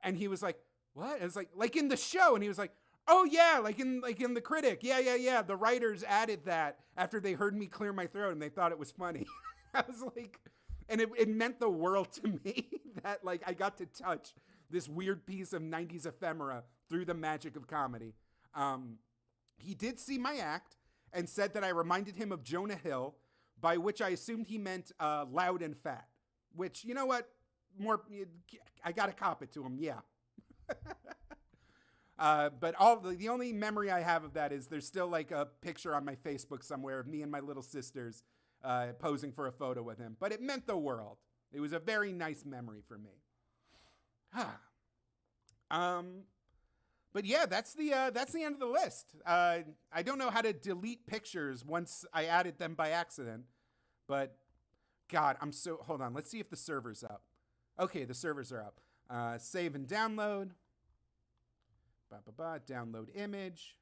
And he was like, what? I was like in the show. And he was like, oh yeah, like in The Critic. Yeah. The writers added that after they heard me clear my throat and they thought it was funny. I was like, and it meant the world to me that like I got to touch this weird piece of 90s ephemera through the magic of comedy. He did see my act and said that I reminded him of Jonah Hill, by which I assumed he meant loud and fat, which, you know what? I got to cop it to him. Yeah. But the only memory I have of that is there's still like a picture on my Facebook somewhere of me and my little sisters posing for a photo with him. But it meant the world. It was a very nice memory for me. But yeah, that's the end of the list. I don't know how to delete pictures once I added them by accident. But God, hold on. Let's see if the server's up. Okay, the servers are up. Save and download. Download image.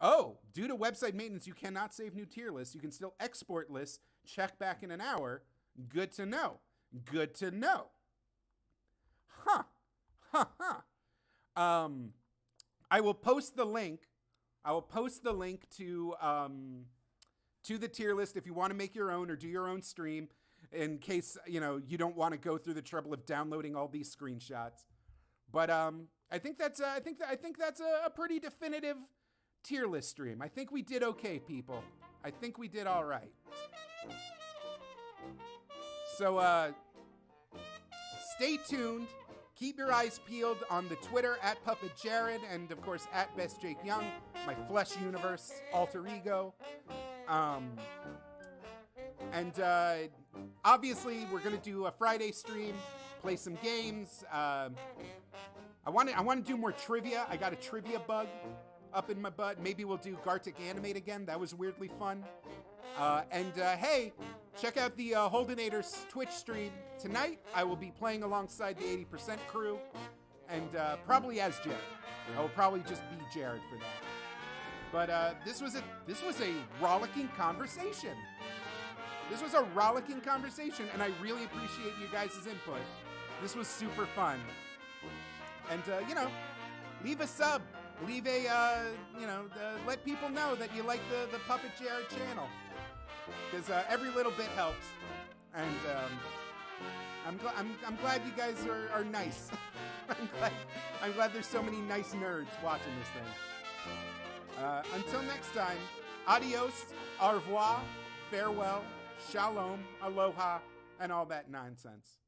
Oh, due to website maintenance, you cannot save new tier lists. You can still export lists. Check back in an hour. Good to know. Good to know. Huh. I will post the link. I will post the link to to the tier list if you want to make your own or do your own stream in case, you know, you don't want to go through the trouble of downloading all these screenshots. But I think that's a pretty definitive tier list stream. I think we did okay, people. I think we did all right. So stay tuned. Keep your eyes peeled on the Twitter at PuppetJared and, of course, at BestJakeYoung, my Flesh Universe alter ego. And obviously, we're going to do a Friday stream, play some games. I want to do more trivia. I got a trivia bug up in my butt. Maybe we'll do Gartic Animate again. That was weirdly fun. Hey, check out the Holdenators Twitch stream. Tonight, I will be playing alongside the 80% crew, and probably as Jared. I will probably just be Jared for that. But this was a rollicking conversation. This was a rollicking conversation, and I really appreciate you guys' input. This was super fun. And, you know, leave a sub. Leave a, let people know that you like the PuppetJared channel. Because every little bit helps. And I'm glad you guys are nice. I'm glad there's so many nice nerds watching this thing. Until next time, adios, au revoir, farewell, shalom, aloha, and all that nonsense.